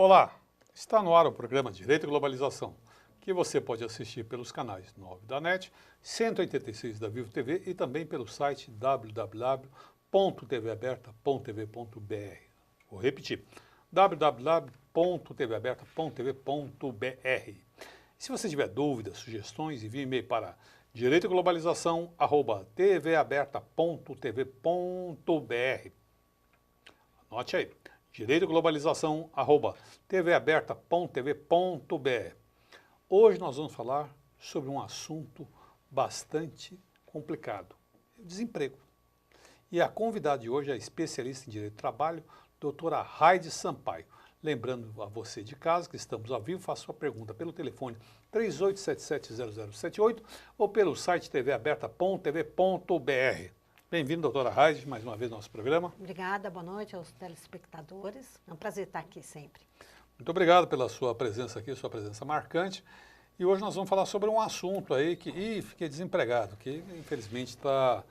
Olá, está no ar o programa Direito e Globalização, que você pode assistir pelos canais 9 da NET, 186 da Vivo TV e também pelo site www.tvaberta.tv.br. Vou repetir, www.tvaberta.tv.br. Se você tiver dúvidas, sugestões, envie e-mail para direitoglobalização@tvaberta.tv.br. Anote aí, direitoglobalização@tvaberta.tv.br. Hoje nós vamos falar sobre um assunto bastante complicado, desemprego. E a convidada de hoje é a especialista em Direito do Trabalho, doutora Raide Sampaio. Lembrando a você de casa que estamos ao vivo, faça sua pergunta pelo telefone 38770078 ou pelo site tvaberta.tv.br. Bem-vindo, doutora Raide, mais uma vez no nosso programa. Obrigada, boa noite aos telespectadores. É um prazer estar aqui sempre. Muito obrigado pela sua presença aqui, sua presença marcante. E hoje nós vamos falar sobre um assunto aí que, fiquei desempregado, que infelizmente está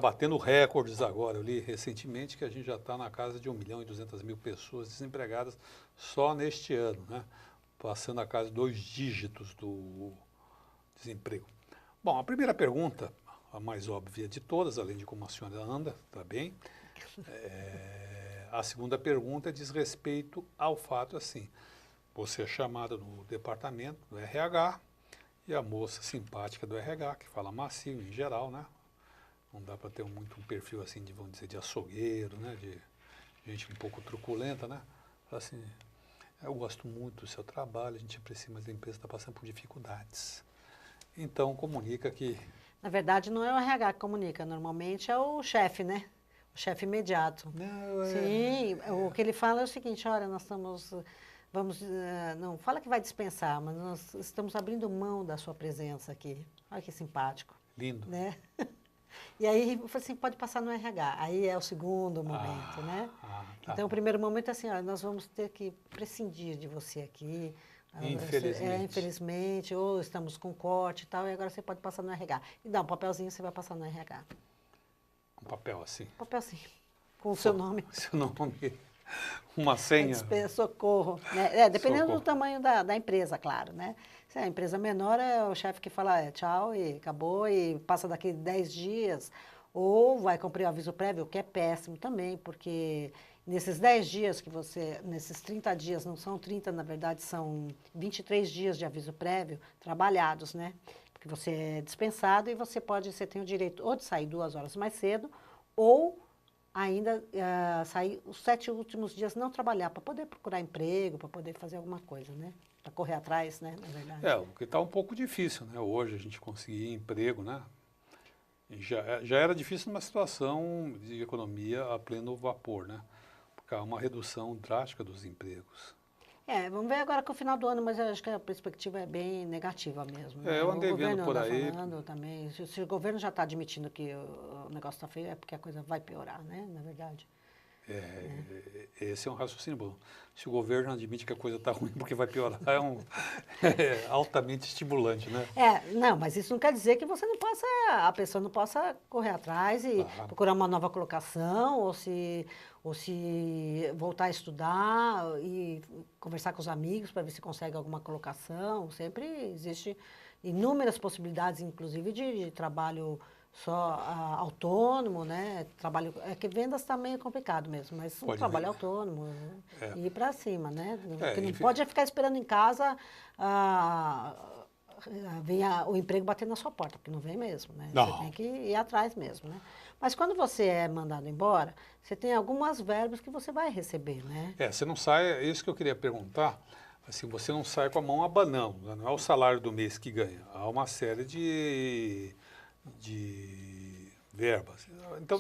batendo recordes agora. Eu li recentemente que a gente já está na casa de 1.200.000 pessoas desempregadas só neste ano, né? Passando a casa de 2 dígitos do desemprego. Bom, a primeira pergunta, a mais óbvia de todas, além de como a senhora anda, está bem? A segunda pergunta diz respeito ao fato assim, você é chamada no departamento do RH e a moça simpática do RH, que fala macio em geral, né? Não dá para ter muito um perfil assim de, vamos dizer, de açougueiro, né? De gente um pouco truculenta, né? Fala assim, eu gosto muito do seu trabalho, a gente aprecia, mas a empresa está passando por dificuldades. Então comunica que... Na verdade, não é o RH que comunica, normalmente é o chefe, né? O chefe imediato. Não, Sim, o que ele fala é o seguinte, olha, nós estamos... não fala que vai dispensar, mas nós estamos abrindo mão da sua presença aqui. Olha que simpático. Lindo. Né? E aí, eu falei assim, pode passar no RH. Aí é o segundo momento, né? Tá. Então, o primeiro momento é assim, olha, nós vamos ter que prescindir de você aqui. Infelizmente. Infelizmente, ou estamos com corte e tal, e agora você pode passar no RH. E dá um papelzinho, você vai passar no RH. Um papel assim. Papel assim, com o seu nome. Seu nome, uma senha. Socorro. Né? Dependendo Socorro. do tamanho da empresa, claro, né? Se a empresa menor, é o chefe que fala tchau e acabou, e passa daqui 10 dias, ou vai cumprir o aviso prévio, o que é péssimo também, porque nesses 10 dias que você, nesses 30 dias, não são 30, na verdade, são 23 dias de aviso prévio trabalhados, né? Porque você é dispensado e você tem o direito ou de sair 2 horas mais cedo, ou ainda sair os 7 últimos dias não trabalhar, para poder procurar emprego, para poder fazer alguma coisa, né? Para correr atrás, né, na verdade. O que está um pouco difícil, né? Hoje a gente conseguir emprego, né? Já era difícil numa situação de economia a pleno vapor, né? Porque há uma redução drástica dos empregos. Vamos ver agora com o final do ano, mas eu acho que a perspectiva é bem negativa mesmo. Né? Eu andei vendo por aí. O governo falando também. Se o governo já está admitindo que o negócio está feio, é porque a coisa vai piorar, né, na verdade. Esse é um raciocínio bom. Se o governo admite que a coisa está ruim porque vai piorar, é altamente estimulante, né? Não, mas isso não quer dizer que a pessoa não possa correr atrás e procurar uma nova colocação, ou se voltar a estudar e conversar com os amigos para ver se consegue alguma colocação. Sempre existe inúmeras possibilidades, inclusive de trabalho só autônomo, né? Trabalho, que vendas está meio complicado mesmo, mas um trabalho autônomo, e ir para cima, né? O que não pode é ficar esperando em casa o emprego bater na sua porta, porque não vem mesmo, né? Não. Você tem que ir atrás mesmo, né? Mas quando você é mandado embora, você tem algumas verbas que você vai receber, né? Você não sai, é isso que eu queria perguntar, assim, você não sai com a mão abanando, né? Não é o salário do mês que ganha, há uma série de verbas. Então,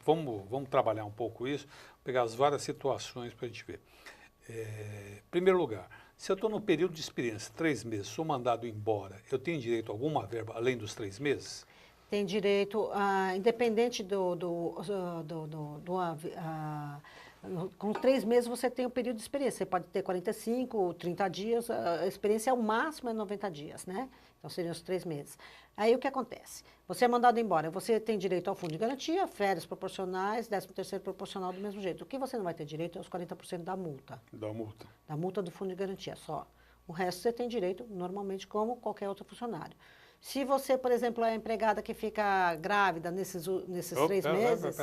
vamos trabalhar um pouco isso, pegar as várias situações para a gente ver. Em primeiro lugar, se eu estou no período de experiência, 3 meses, sou mandado embora, eu tenho direito a alguma verba além dos 3 meses? Tem direito, independente com 3 meses você tem o período de experiência. Você pode ter 45, 30 dias, a experiência é o máximo é 90 dias, né? Então, seriam os 3 meses. Aí, o que acontece? Você é mandado embora, você tem direito ao fundo de garantia, férias proporcionais, 13º proporcional do mesmo jeito. O que você não vai ter direito é os 40% da multa. Da multa. Da multa do fundo de garantia, só. O resto você tem direito, normalmente, como qualquer outro funcionário. Se você, por exemplo, é a empregada que fica grávida nesses 3 meses,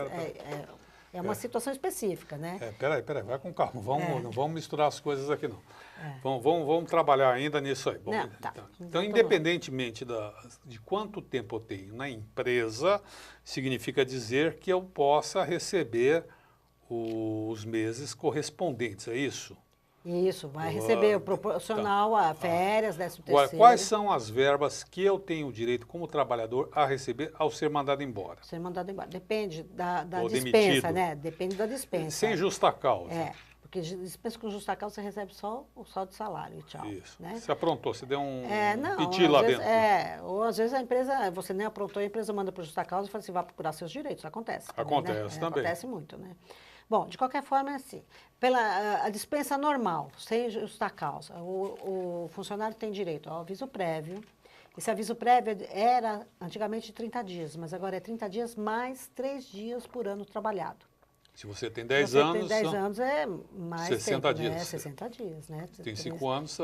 é uma situação específica, né? Peraí, vai com calma, não vamos misturar as coisas aqui, não. Vamos trabalhar ainda nisso aí. Bom, Não, tá. Então, independentemente de quanto tempo eu tenho na empresa, significa dizer que eu possa receber os meses correspondentes, é isso? Isso, vai receber o proporcional a férias, 13º. Agora, quais são as verbas que eu tenho direito como trabalhador a receber ao ser mandado embora? Ser mandado embora. Depende da Ou dispensa, demitido. né? Depende da dispensa. Sem justa causa. Porque dispensa com justa causa você recebe só o saldo de salário e tchau. Isso. Né? Você aprontou, você deu um não, piti lá vezes, dentro. ou às vezes a empresa, você nem aprontou, a empresa manda por justa causa e fala assim, vai procurar seus direitos. Acontece. Acontece né? também. Acontece muito, né? Bom, de qualquer forma é assim. A dispensa normal, sem justa causa, o funcionário tem direito ao aviso prévio. Esse aviso prévio era antigamente 30 dias, mas agora é 30 dias mais 3 dias por ano trabalhado. Se você tem 10 Se anos... tem 10 anos é mais 60 tempo, dias. né? 60 dias, né? Tem 5 anos,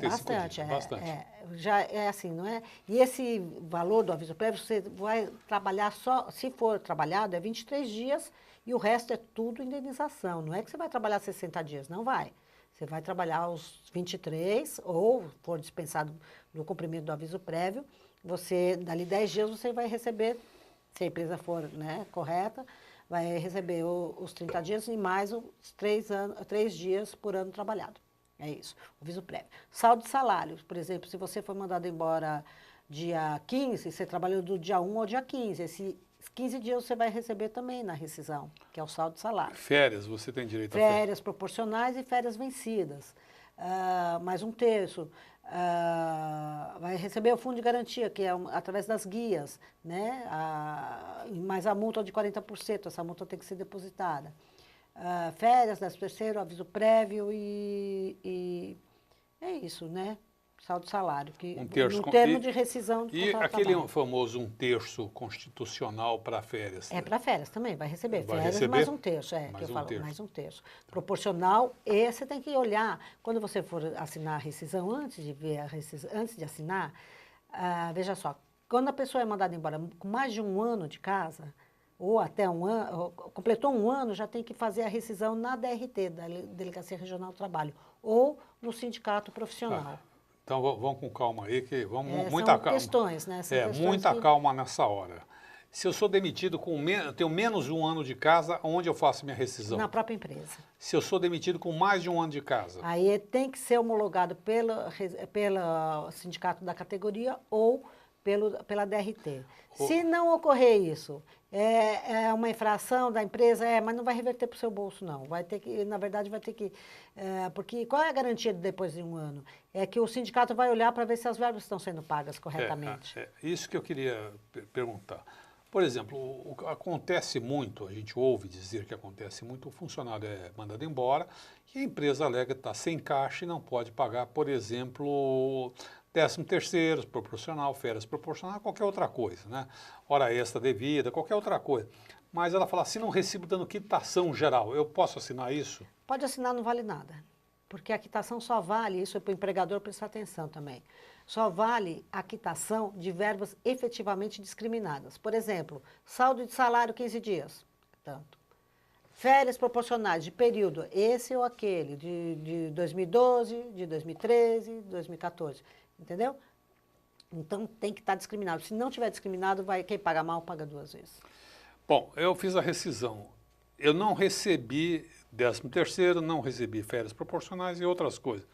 bastante. bastante. Já é assim, não é? E esse valor do aviso prévio, você vai trabalhar só, se for trabalhado, é 23 dias e o resto é tudo indenização. Não é que você vai trabalhar 60 dias, não vai. Você vai trabalhar os 23 ou for dispensado no cumprimento do aviso prévio, você, dali 10 dias, você vai receber, se a empresa for, né, correta, vai receber os 30 dias e mais os 3 dias por ano trabalhado. É isso, o aviso prévio. Saldo de salário, por exemplo, se você foi mandado embora dia 15, você trabalhou do dia 1 ao dia 15. Esses 15 dias você vai receber também na rescisão, que é o saldo de salário. Férias, você tem direito a férias proporcionais e férias vencidas. Mais 1/3. Vai receber o fundo de garantia, que é através das guias, né? Mais a multa de 40%, essa multa tem que ser depositada. Férias, 13º, aviso prévio e é isso, né? Saldo de salário, que no termo de rescisão de contrato de trabalho. E aquele famoso 1/3 constitucional para férias? É para férias também, vai receber. Vai férias receber? mais 1/3, mais 1/3. Proporcional, e você tem que olhar, quando você for assinar a rescisão, antes de ver a rescisão, antes de assinar, veja só, quando a pessoa é mandada embora com mais de 1 ano de casa, ou até 1 ano, completou 1 ano, já tem que fazer a rescisão na DRT, da Delegacia Regional do Trabalho, ou no sindicato profissional. Então, vamos com calma aí, que muita são calma. Questões, né? São questões muita calma nessa hora. Se eu sou demitido eu tenho menos de 1 ano de casa, onde eu faço minha rescisão? Na própria empresa. Se eu sou demitido com mais de 1 ano de casa? Aí tem que ser homologado pelo sindicato da categoria ou pela DRT. Se não ocorrer isso, é uma infração da empresa, mas não vai reverter para o seu bolso, não. Vai ter que, na verdade, porque qual é a garantia de depois de 1 ano? É que o sindicato vai olhar para ver se as verbas estão sendo pagas corretamente. Isso que eu queria perguntar. Por exemplo, acontece muito, a gente ouve dizer que acontece muito, o funcionário é mandado embora e a empresa alega que está sem caixa e não pode pagar, por exemplo, 13º proporcional, férias proporcional, qualquer outra coisa, né? Hora extra devida, qualquer outra coisa. Mas ela fala, assina um recibo dando quitação geral, eu posso assinar isso? Pode assinar, não vale nada. Porque a quitação só vale, isso é para o empregador prestar atenção também, só vale a quitação de verbas efetivamente discriminadas. Por exemplo, saldo de salário 15 dias, tanto. Férias proporcionais de período, esse ou aquele, de 2012, de 2013, 2014, entendeu? Então tem que estar discriminado. Se não tiver discriminado, quem paga mal paga 2 vezes. Bom, eu fiz a rescisão. Eu não recebi 13º, não recebi férias proporcionais e outras coisas.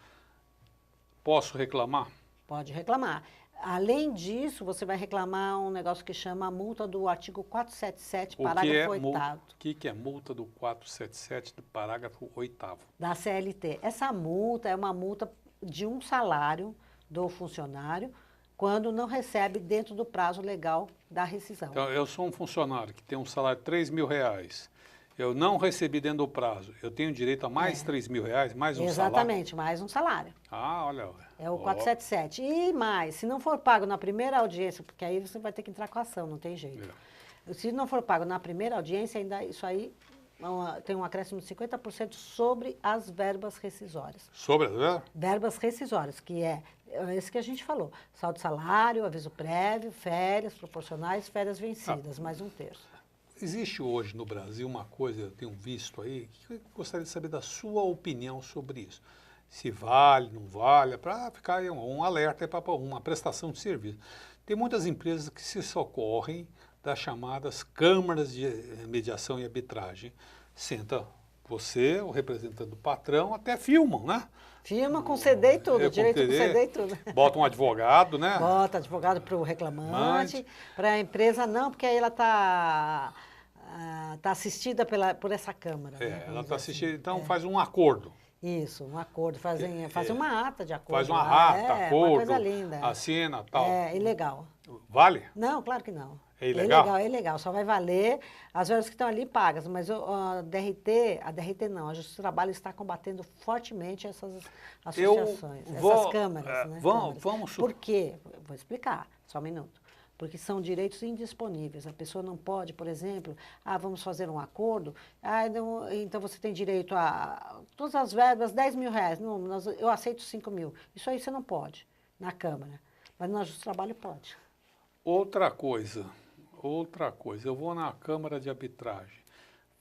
Posso reclamar? Pode reclamar. Além disso, você vai reclamar um negócio que chama a multa do artigo 477, parágrafo 8º. O que é multa do 477, do parágrafo 8º? Da CLT. Essa multa é uma multa de um salário do funcionário quando não recebe dentro do prazo legal da rescisão. Então, eu sou um funcionário que tem um salário de R$3.000. Eu não recebi dentro do prazo. Eu tenho direito a mais R$3.000, mais um salário? Exatamente, mais um salário. Ah, olha. É o 477. E mais, se não for pago na primeira audiência, porque aí você vai ter que entrar com a ação, não tem jeito. Se não for pago na primeira audiência, ainda isso aí tem um acréscimo de 50% sobre as verbas rescisórias. Sobre as verbas? Verbas rescisórias, que é esse que a gente falou. Saldo de salário, aviso prévio, férias proporcionais, férias vencidas, mais um terço. Existe hoje no Brasil uma coisa, eu tenho visto aí, que eu gostaria de saber da sua opinião sobre isso. Se vale, não vale, para ficar aí um alerta para uma prestação de serviço. Tem muitas empresas que se socorrem das chamadas câmaras de mediação e arbitragem. Senta você, o representante do patrão, até filmam, né? Filma com CD e tudo, direito com CD e tudo. Bota um advogado, né? Bota advogado para o reclamante, para a empresa não, porque aí ela está assistida por essa Câmara. Né? Ela está assistida, assim. Então faz um acordo. Isso, um acordo, fazem uma ata de acordo. Faz uma ata, acordo, uma coisa linda. assina, tal. É ilegal. Vale? Não, claro que não. É ilegal? É ilegal, só vai valer as verbas que estão ali pagas, mas a DRT não, a Justiça do Trabalho está combatendo fortemente essas associações, essas câmaras. Né, vamos... Por quê? Vou explicar, só um minuto. Porque são direitos indisponíveis. A pessoa não pode, por exemplo, vamos fazer um acordo, então você tem direito a todas as verbas, 10 mil reais, não, eu aceito 5 mil. Isso aí você não pode na Câmara, mas na Justiça do Trabalho pode. Outra coisa, eu vou na Câmara de Arbitragem,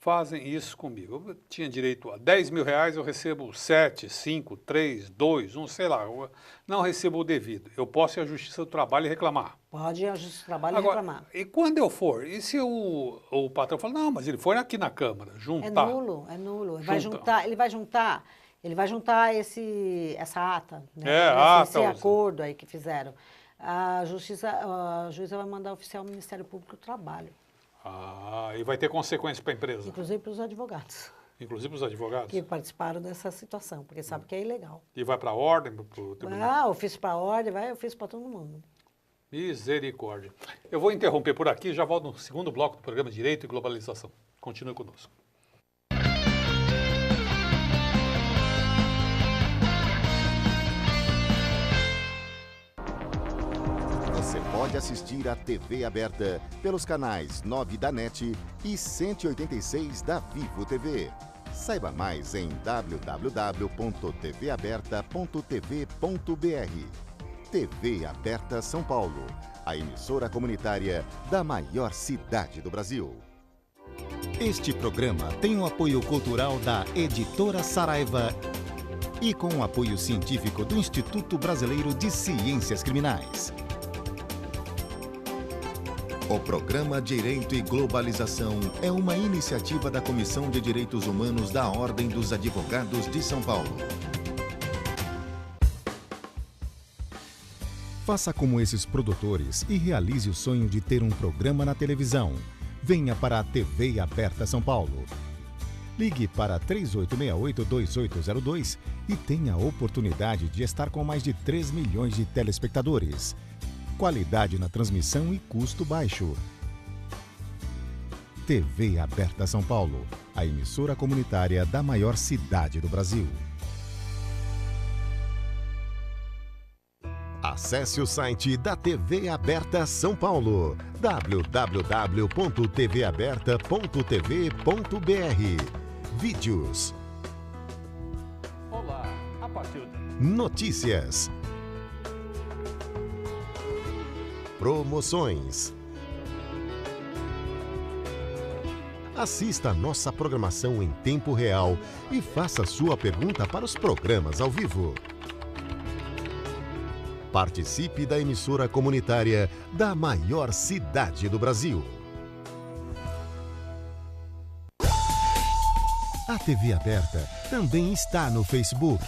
fazem isso comigo. Eu tinha direito a 10 mil reais, eu recebo 7, 5, 3, 2, 1, sei lá, eu não recebo o devido. Eu posso ir à Justiça do Trabalho e reclamar. Pode ir à Justiça do Trabalho Agora, e reclamar. E quando eu for? E se o patrão falar, não, mas ele foi aqui na Câmara, juntar? É nulo. Ele vai juntar essa ata, né? Esse acordo aí que fizeram. A juíza vai mandar oficiar o Ministério Público do Trabalho. E vai ter consequências para a empresa? Inclusive para os advogados. Inclusive para os advogados? Que participaram dessa situação, porque sabe que é ilegal. E vai para a ordem, para o tribunal? Ofício para a ordem, ofício para todo mundo. Misericórdia. Eu vou interromper por aqui e já volto no segundo bloco do programa Direito e Globalização. Continue conosco. Você pode assistir a TV aberta pelos canais 9 da NET e 186 da Vivo TV. Saiba mais em www.tvaberta.tv.br. TV Aberta São Paulo, a emissora comunitária da maior cidade do Brasil. Este programa tem o apoio cultural da Editora Saraiva e com o apoio científico do Instituto Brasileiro de Ciências Criminais. O programa Direito e Globalização é uma iniciativa da Comissão de Direitos Humanos da Ordem dos Advogados de São Paulo. Faça como esses produtores e realize o sonho de ter um programa na televisão. Venha para a TV Aberta São Paulo. Ligue para 3868-2802 e tenha a oportunidade de estar com mais de 3 milhões de telespectadores. Qualidade na transmissão e custo baixo. TV Aberta São Paulo, a emissora comunitária da maior cidade do Brasil. Acesse o site da TV Aberta São Paulo, www.tvaberta.tv.br. Vídeos. Olá, a partir de... Notícias. Promoções. Assista a nossa programação em tempo real e faça sua pergunta para os programas ao vivo. Participe da emissora comunitária da maior cidade do Brasil. A TV Aberta também está no Facebook.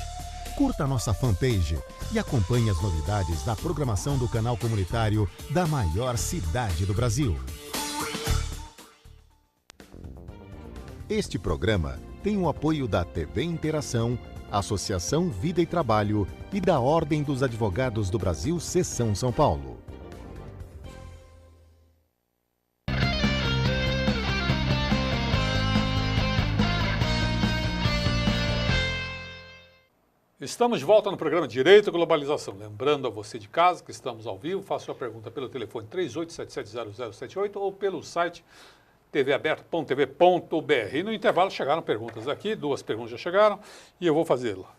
Curta nossa fanpage e acompanhe as novidades da programação do canal comunitário da maior cidade do Brasil. Este programa tem o apoio da TV Interação, Associação Vida e Trabalho e da Ordem dos Advogados do Brasil, Seção São Paulo. Estamos de volta no programa Direito e Globalização. Lembrando a você de casa que estamos ao vivo, faça sua pergunta pelo telefone 38770078 ou pelo site tvaberto.tv.br. E no intervalo chegaram perguntas aqui, 2 perguntas já chegaram e eu vou fazê-la.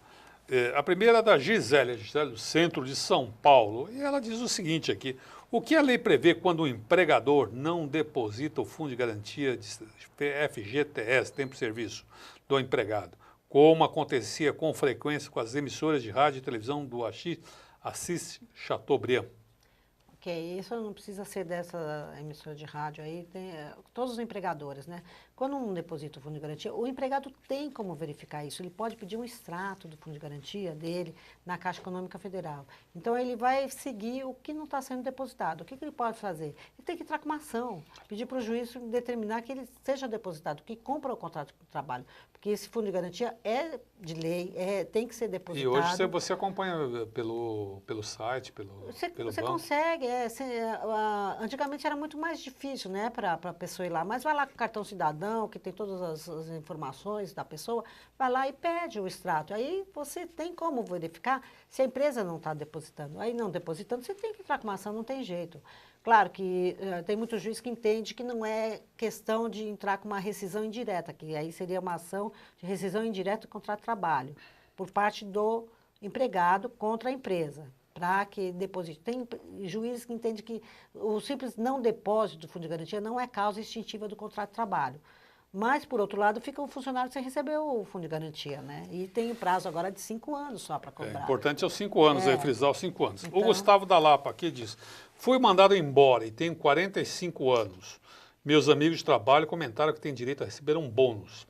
A primeira é da Gisele do centro de São Paulo, e ela diz o seguinte aqui: o que a lei prevê quando o empregador não deposita o fundo de garantia de FGTS, tempo de serviço, do empregado, como acontecia com frequência com as emissoras de rádio e televisão do Assis Chateaubriand? Ok, isso não precisa ser dessa emissora de rádio aí, tem todos os empregadores, né? Quando um deposita o fundo de garantia, o empregado tem como verificar isso, ele pode pedir um extrato do fundo de garantia dele na Caixa Econômica Federal. Então ele vai seguir o que não está sendo depositado. O que ele pode fazer? Ele tem que entrar com uma ação, pedir para o juiz determinar que ele seja depositado, que compra o contrato de trabalho, porque esse fundo de garantia é de lei, tem que ser depositado. E hoje você acompanha pelo site, pelo Você banco? consegue, antigamente era muito mais difícil, né, para a pessoa ir lá, mas vai lá com o cartão cidadão, que tem todas as informações da pessoa, vai lá e pede o extrato. Aí você tem como verificar se a empresa não está depositando. Aí não depositando, você tem que entrar com uma ação, não tem jeito. Claro que tem muito juiz que entende que não é questão de entrar com uma rescisão indireta, que aí seria uma ação de rescisão indireta contra trabalho, por parte do empregado contra a empresa, para que deposite. Tem juízes que entendem que o simples não depósito do fundo de garantia não é causa extintiva do contrato de trabalho. Mas, por outro lado, fica o funcionário sem receber o fundo de garantia, né? E tem o prazo agora de 5 anos só para cobrar. Importante é os 5 anos, aí frisar os 5 anos. Então, o Gustavo da Lapa aqui diz: fui mandado embora e tenho 45 anos. Meus amigos de trabalho comentaram que têm direito a receber um bônus.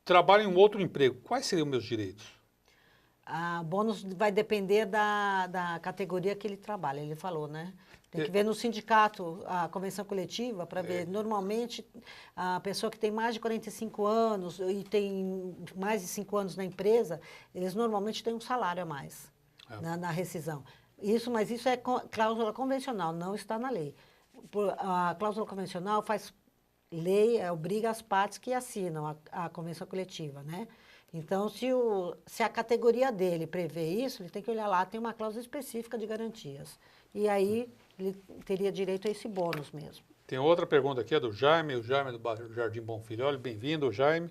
Trabalho em um outro emprego. Quais seriam meus direitos? O bônus vai depender da categoria que ele trabalha, ele falou, né? Tem que ver no sindicato a convenção coletiva para ver. Normalmente, a pessoa que tem mais de 45 anos e tem mais de 5 anos na empresa, eles normalmente têm um salário a mais na rescisão. Mas isso é cláusula convencional, não está na lei. A cláusula convencional faz lei, obriga as partes que assinam a convenção coletiva, né? Então, se a categoria dele prevê isso, ele tem que olhar lá, tem uma cláusula específica de garantias. E aí ele teria direito a esse bônus mesmo. Tem outra pergunta aqui, é do Jaime, o Jaime do Jardim Bonfilho. Olha, bem-vindo, Jaime.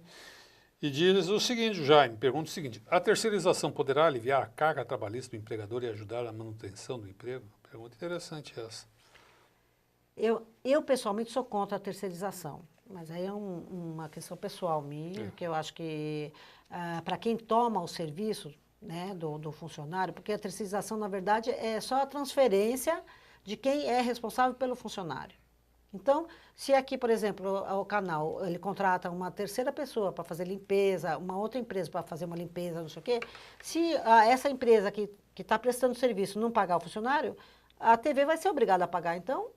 E diz o seguinte, Jaime, pergunta o seguinte: a terceirização poderá aliviar a carga trabalhista do empregador e ajudar na manutenção do emprego? Pergunta interessante essa. Eu pessoalmente sou contra a terceirização, mas aí é uma questão pessoal minha, que eu acho que para quem toma o serviço, né, do funcionário, porque a terceirização, na verdade, é só a transferência de quem é responsável pelo funcionário. Então, se aqui, por exemplo, o canal, ele contrata uma terceira pessoa para fazer limpeza, uma outra empresa para fazer uma limpeza, não sei o quê, se essa empresa que está prestando serviço não pagar o funcionário, a TV vai ser obrigada a pagar. Então,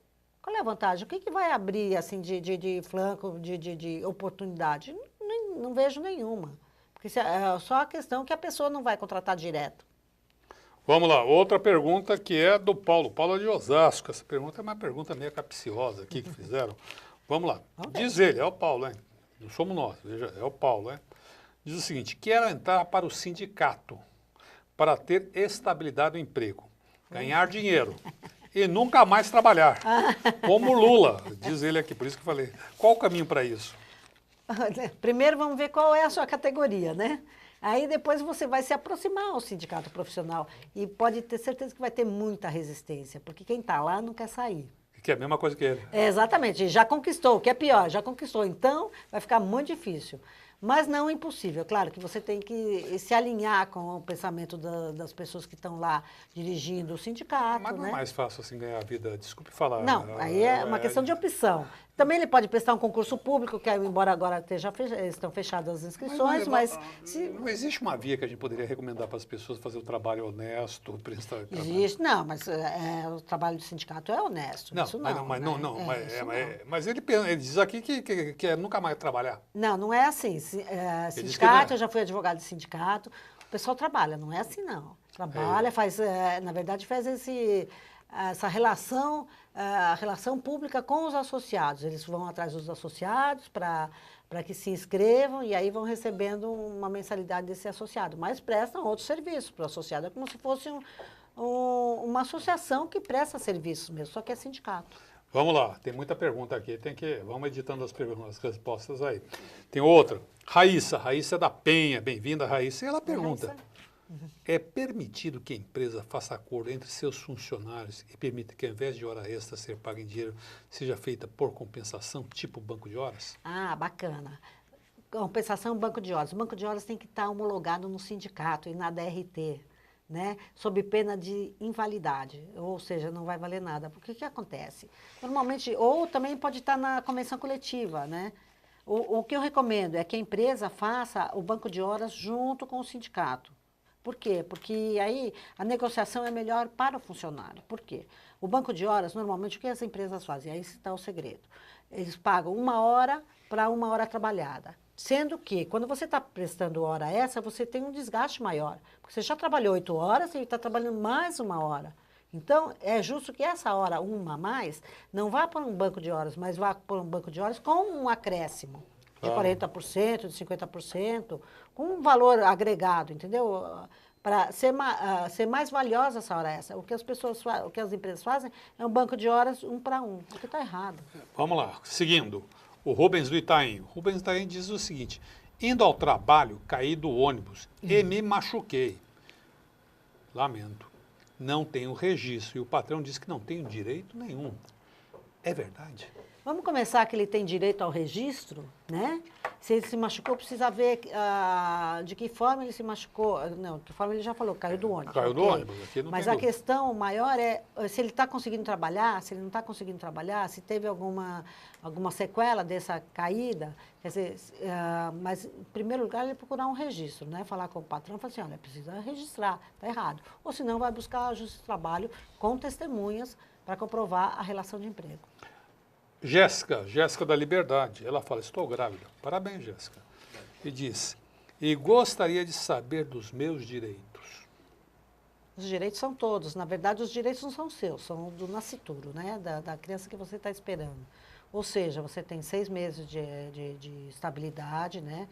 qual é a vantagem? O que vai abrir assim, de flanco, de oportunidade? Não vejo nenhuma. Porque é só a questão que a pessoa não vai contratar direto. Vamos lá, outra pergunta que é do Paulo. Paulo é de Osasco. Essa pergunta é uma pergunta meio capciosa aqui que fizeram. Vamos lá. Diz ele, é o Paulo, hein? Não somos nós, veja, é o Paulo, hein? Diz o seguinte: quero entrar para o sindicato para ter estabilidade no emprego, ganhar dinheiro e nunca mais trabalhar, como Lula, diz ele aqui, por isso que eu falei. Qual o caminho para isso? Primeiro vamos ver qual é a sua categoria, né? Aí depois você vai se aproximar ao sindicato profissional e pode ter certeza que vai ter muita resistência, porque quem está lá não quer sair. Que é a mesma coisa que ele. Exatamente, já conquistou, o que é pior, já conquistou. Então vai ficar muito difícil. Mas não impossível. Claro que você tem que se alinhar com o pensamento das pessoas que estão lá dirigindo o sindicato. Mas não é mais fácil assim ganhar a vida, desculpe falar. Não, aí é uma questão de opção. Também ele pode prestar um concurso público, que embora agora estão fechadas as inscrições, mas... Não existe uma via que a gente poderia recomendar para as pessoas fazer o trabalho honesto, prestar trabalho? Existe, não, mas o trabalho do sindicato é honesto. Não, isso não. Mas ele diz aqui que é nunca mais trabalhar. Não é assim. Sindicato, eu já fui advogado de sindicato, o pessoal trabalha, não é assim não. Trabalha, na verdade faz essa relação, a relação pública com os associados. Eles vão atrás dos associados para que se inscrevam e aí vão recebendo uma mensalidade desse associado, mas prestam outros serviços para o associado. É como se fosse uma associação que presta serviços mesmo, só que é sindicato. Vamos lá, tem muita pergunta aqui, vamos editando as perguntas, as respostas aí. Tem outra, Raíssa é da Penha, bem-vinda Raíssa, e ela pergunta, é permitido que a empresa faça acordo entre seus funcionários e permita que ao invés de hora extra ser paga em dinheiro, seja feita por compensação, tipo banco de horas? Ah, bacana. Compensação banco de horas. O banco de horas tem que estar homologado no sindicato e na DRT, né? Sob pena de invalidade, ou seja, não vai valer nada. Porque o que acontece? Normalmente, ou também pode estar na convenção coletiva, né? O que eu recomendo é que a empresa faça o banco de horas junto com o sindicato. Por quê? Porque aí a negociação é melhor para o funcionário. Por quê? O banco de horas, normalmente, o que as empresas fazem? Aí está o segredo. Eles pagam 1 hora para 1 hora trabalhada. Sendo que, quando você está prestando hora extra, você tem um desgaste maior. Porque você já trabalhou 8 horas e está trabalhando mais 1 hora. Então, é justo que essa hora, uma a mais, não vá para um banco de horas, mas vá para um banco de horas com um acréscimo. De 40%, de 50%, com um valor agregado, entendeu? Para ser mais valiosa essa hora extra. O que as empresas fazem é um banco de horas 1 para 1, o que está errado. Vamos lá, seguindo. O Rubens do Itaim. O Rubens do Itaim diz o seguinte, indo ao trabalho, caí do ônibus e me machuquei. Lamento. Não tenho registro. E o patrão disse que não tenho direito nenhum. É verdade? Vamos começar que ele tem direito ao registro, né? Se ele se machucou, precisa ver de que forma ele se machucou. Não, de que forma ele já falou, caiu do ônibus. Caiu do ônibus, aqui não Mas tem a dúvida. questão maior é se ele está conseguindo trabalhar, se ele não está conseguindo trabalhar, se teve alguma sequela dessa caída. Quer dizer, mas em primeiro lugar ele procurar um registro, né? Falar com o patrão e falar assim, olha, precisa registrar, está errado. Ou senão vai buscar a Justiça do Trabalho com testemunhas para comprovar a relação de emprego. Jéssica da Liberdade, ela fala, estou grávida. Parabéns, Jéssica. E diz, e gostaria de saber dos meus direitos. Os direitos são todos. Na verdade, os direitos não são seus, são do nascituro, né? Da criança que você está esperando. Ou seja, você tem 6 meses de estabilidade, né?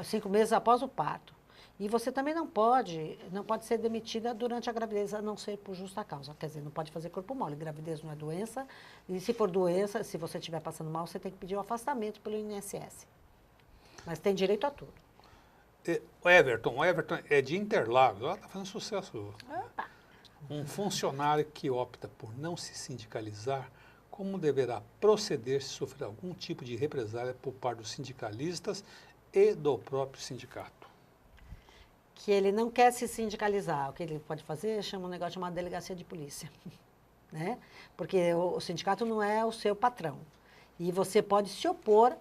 5 meses após o parto. E você também não pode ser demitida durante a gravidez, a não ser por justa causa. Quer dizer, não pode fazer corpo mole. Gravidez não é doença. E se for doença, se você estiver passando mal, você tem que pedir o afastamento pelo INSS. Mas tem direito a tudo. O Everton é de Interlagos. Ela está fazendo sucesso. Opa. Um funcionário que opta por não se sindicalizar, como deverá proceder se sofrer algum tipo de represália por parte dos sindicalistas e do próprio sindicato? Que ele não quer se sindicalizar. O que ele pode fazer chama um negócio chamado delegacia de polícia. Né? Porque o sindicato não é o seu patrão. E você pode se opor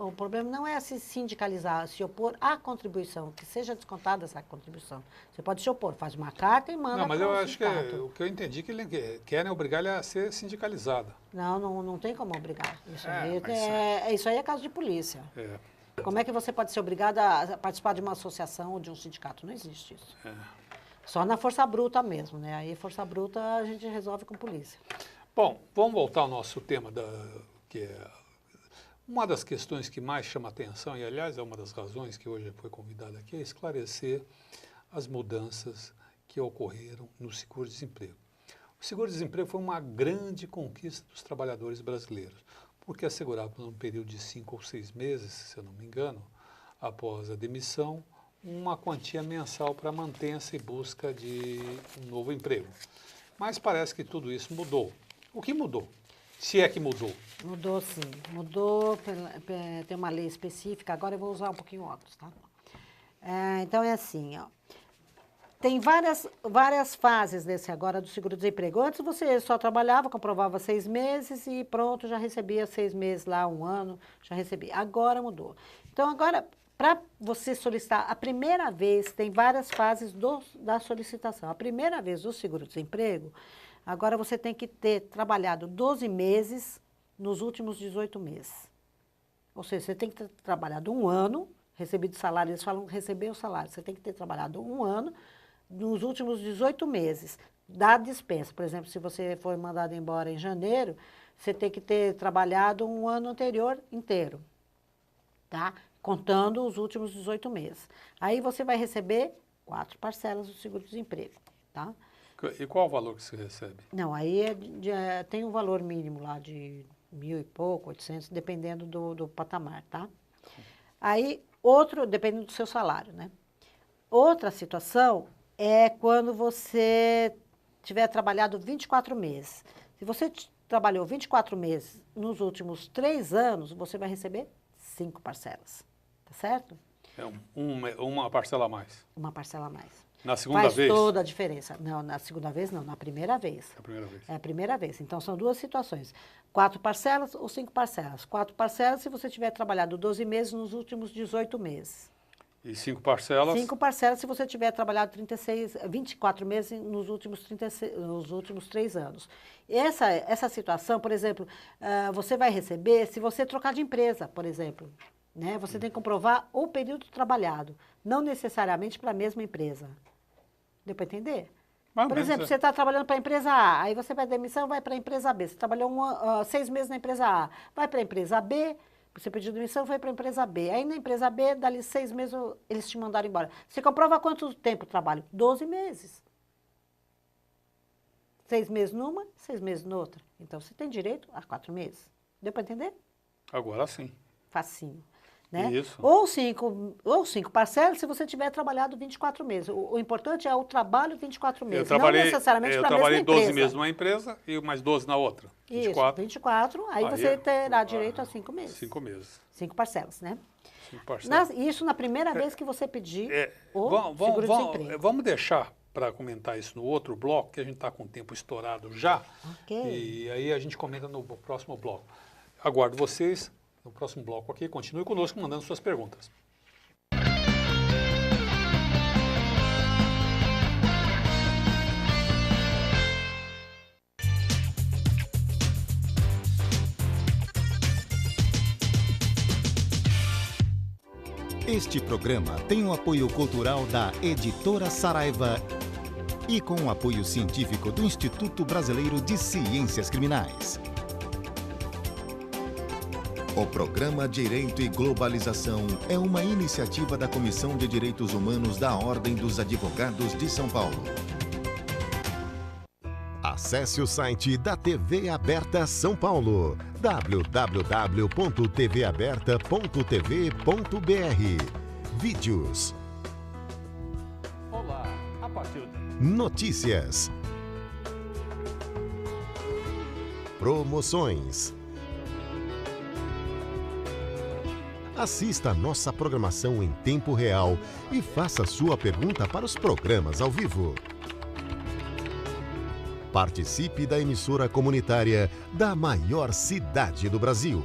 o problema não é se sindicalizar, se opor à contribuição, que seja descontada essa contribuição. Você pode se opor, faz uma carta e manda. Não, mas para eu o acho que sindicato. o que eu entendi que ele querem obrigar ele a ser sindicalizada. Não tem como obrigar. Mas Isso aí é caso de polícia. É. Como é que você pode ser obrigado a participar de uma associação ou de um sindicato? Não existe isso. Só na força bruta mesmo, né? Aí força bruta a gente resolve com polícia. Bom, vamos voltar ao nosso tema, que é uma das questões que mais chama atenção, e aliás é uma das razões que hoje foi convidado aqui, é esclarecer as mudanças que ocorreram no seguro-desemprego. O seguro-desemprego foi uma grande conquista dos trabalhadores brasileiros, porque assegurava por um período de 5 ou 6 meses, se eu não me engano, após a demissão, uma quantia mensal para manter-se em busca de um novo emprego. Mas parece que tudo isso mudou. O que mudou? Se é que mudou. Mudou sim, mudou, tem uma lei específica, agora eu vou usar um pouquinho óculos, tá? Então é assim, ó. Tem várias fases desse agora do seguro-desemprego. Antes você só trabalhava, comprovava 6 meses e pronto, já recebia 6 meses lá, 1 ano, já recebia. Agora mudou. Então agora, para você solicitar, a primeira vez, tem várias fases da solicitação. A primeira vez do seguro-desemprego, agora você tem que ter trabalhado 12 meses nos últimos 18 meses. Ou seja, você tem que ter trabalhado 1 ano, recebido salário, eles falam receber o salário. Você tem que ter trabalhado 1 ano nos últimos 18 meses, da dispensa. Por exemplo, se você for mandado embora em janeiro, você tem que ter trabalhado um ano anterior inteiro, tá? Contando os últimos 18 meses. Aí você vai receber 4 parcelas do seguro-desemprego, tá? E qual o valor que você recebe? Não, aí tem um valor mínimo lá de 1.000 e pouco, 800, dependendo do patamar, tá? Aí, dependendo do seu salário, né? Outra situação é quando você tiver trabalhado 24 meses. Se você trabalhou 24 meses nos últimos 3 anos, você vai receber 5 parcelas, tá certo? É uma parcela a mais. Uma parcela a mais. Na segunda Faz vez? toda a diferença. Não, na segunda vez não, na primeira vez. É a primeira vez. É a primeira vez. Então, são 2 situações. 4 parcelas ou 5 parcelas. 4 parcelas se você tiver trabalhado 12 meses nos últimos 18 meses. E 5 parcelas? 5 parcelas se você tiver trabalhado 24 meses nos últimos 3 anos. Essa situação, por exemplo, você vai receber se você trocar de empresa, por exemplo. Né? Você tem que comprovar o período trabalhado, não necessariamente para a mesma empresa. Deu para entender? Por exemplo, você está trabalhando para a empresa A, aí você vai demissão, vai para a empresa B. Você trabalhou 6 meses na empresa A, vai para a empresa B, você pediu demissão, foi para a empresa B. Aí na empresa B, dali 6 meses, eles te mandaram embora. Você comprova quanto tempo trabalho? 12 meses. 6 meses numa, 6 meses noutra. Então, você tem direito a 4 meses. Deu para entender? Agora sim. Facinho. Né? Isso. Ou 5 parcelas se você tiver trabalhado 24 meses. O importante é o trabalho 24 meses, não necessariamente para a mesma empresa. Eu trabalhei 12 meses numa empresa e mais 12 na outra. 24. Isso, 24, aí você terá direito a 5 meses. 5 meses. 5 parcelas, né? 5 parcelas. Isso na primeira vez que você pedir o seguro-desemprego. Vamos deixar para comentar isso no outro bloco, que a gente está com o tempo estourado já. Ok. E aí a gente comenta no próximo bloco. Aguardo vocês no próximo bloco aqui. Continue conosco mandando suas perguntas. Este programa tem o apoio cultural da Editora Saraiva e com o apoio científico do Instituto Brasileiro de Ciências Criminais. O programa Direito e Globalização é uma iniciativa da Comissão de Direitos Humanos da Ordem dos Advogados de São Paulo. Acesse o site da TV Aberta São Paulo, www.tvaberta.tv.br. Vídeos. Olá, a partir de... Notícias. Promoções. Assista a nossa programação em tempo real e faça sua pergunta para os programas ao vivo. Participe da emissora comunitária da maior cidade do Brasil.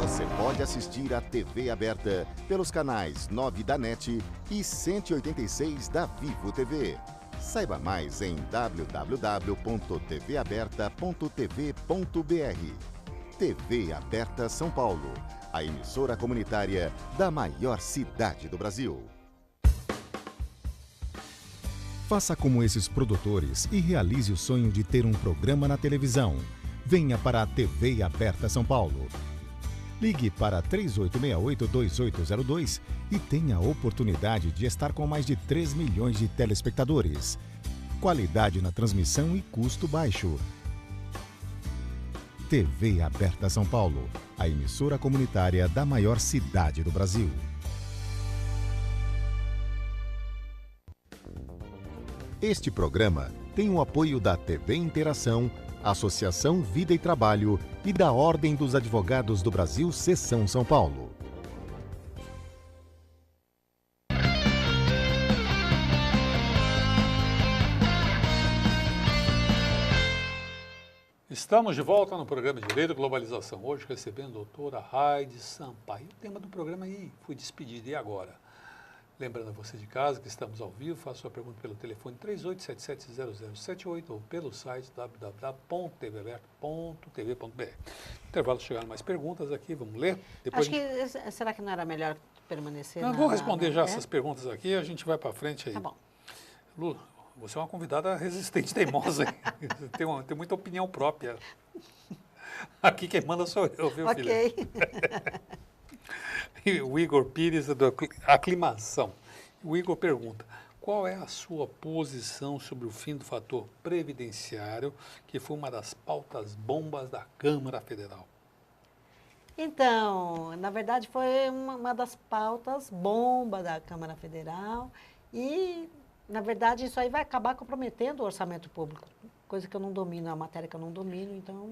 Você pode assistir a TV Aberta pelos canais 9 da NET e 186 da Vivo TV. Saiba mais em www.tvaberta.tv.br. TV Aberta São Paulo, a emissora comunitária da maior cidade do Brasil. Faça como esses produtores e realize o sonho de ter um programa na televisão. Venha para a TV Aberta São Paulo. Ligue para 3868-2802 e tenha a oportunidade de estar com mais de 3 milhões de telespectadores. Qualidade na transmissão e custo baixo. TV Aberta São Paulo, a emissora comunitária da maior cidade do Brasil. Este programa tem o apoio da TV Interação, Associação Vida e Trabalho e da Ordem dos Advogados do Brasil, Seção São Paulo. Estamos de volta no programa Direito e Globalização. Hoje recebendo a doutora Raide Sampaio. O tema do programa aí, fui despedido, e agora? Lembrando a você de casa que estamos ao vivo, faça sua pergunta pelo telefone 38770078 ou pelo site www.tvaberto.tv.br. Intervalo, chegaram mais perguntas aqui, vamos ler? Depois Será que não era melhor permanecer? Não, vou responder já essas perguntas aqui e a gente vai para frente aí. Tá bom. Lu, você é uma convidada resistente e teimosa, hein? Tem muita opinião própria. Aqui quem manda sou eu, viu, filha? Ok. E o Igor Pires, da Aclimação. O Igor pergunta, qual é a sua posição sobre o fim do fator previdenciário, que foi uma das pautas bombas da Câmara Federal? Então, na verdade, foi uma das pautas bomba da Câmara Federal e, na verdade, isso aí vai acabar comprometendo o orçamento público, coisa que eu não domino, é uma matéria que eu não domino, então,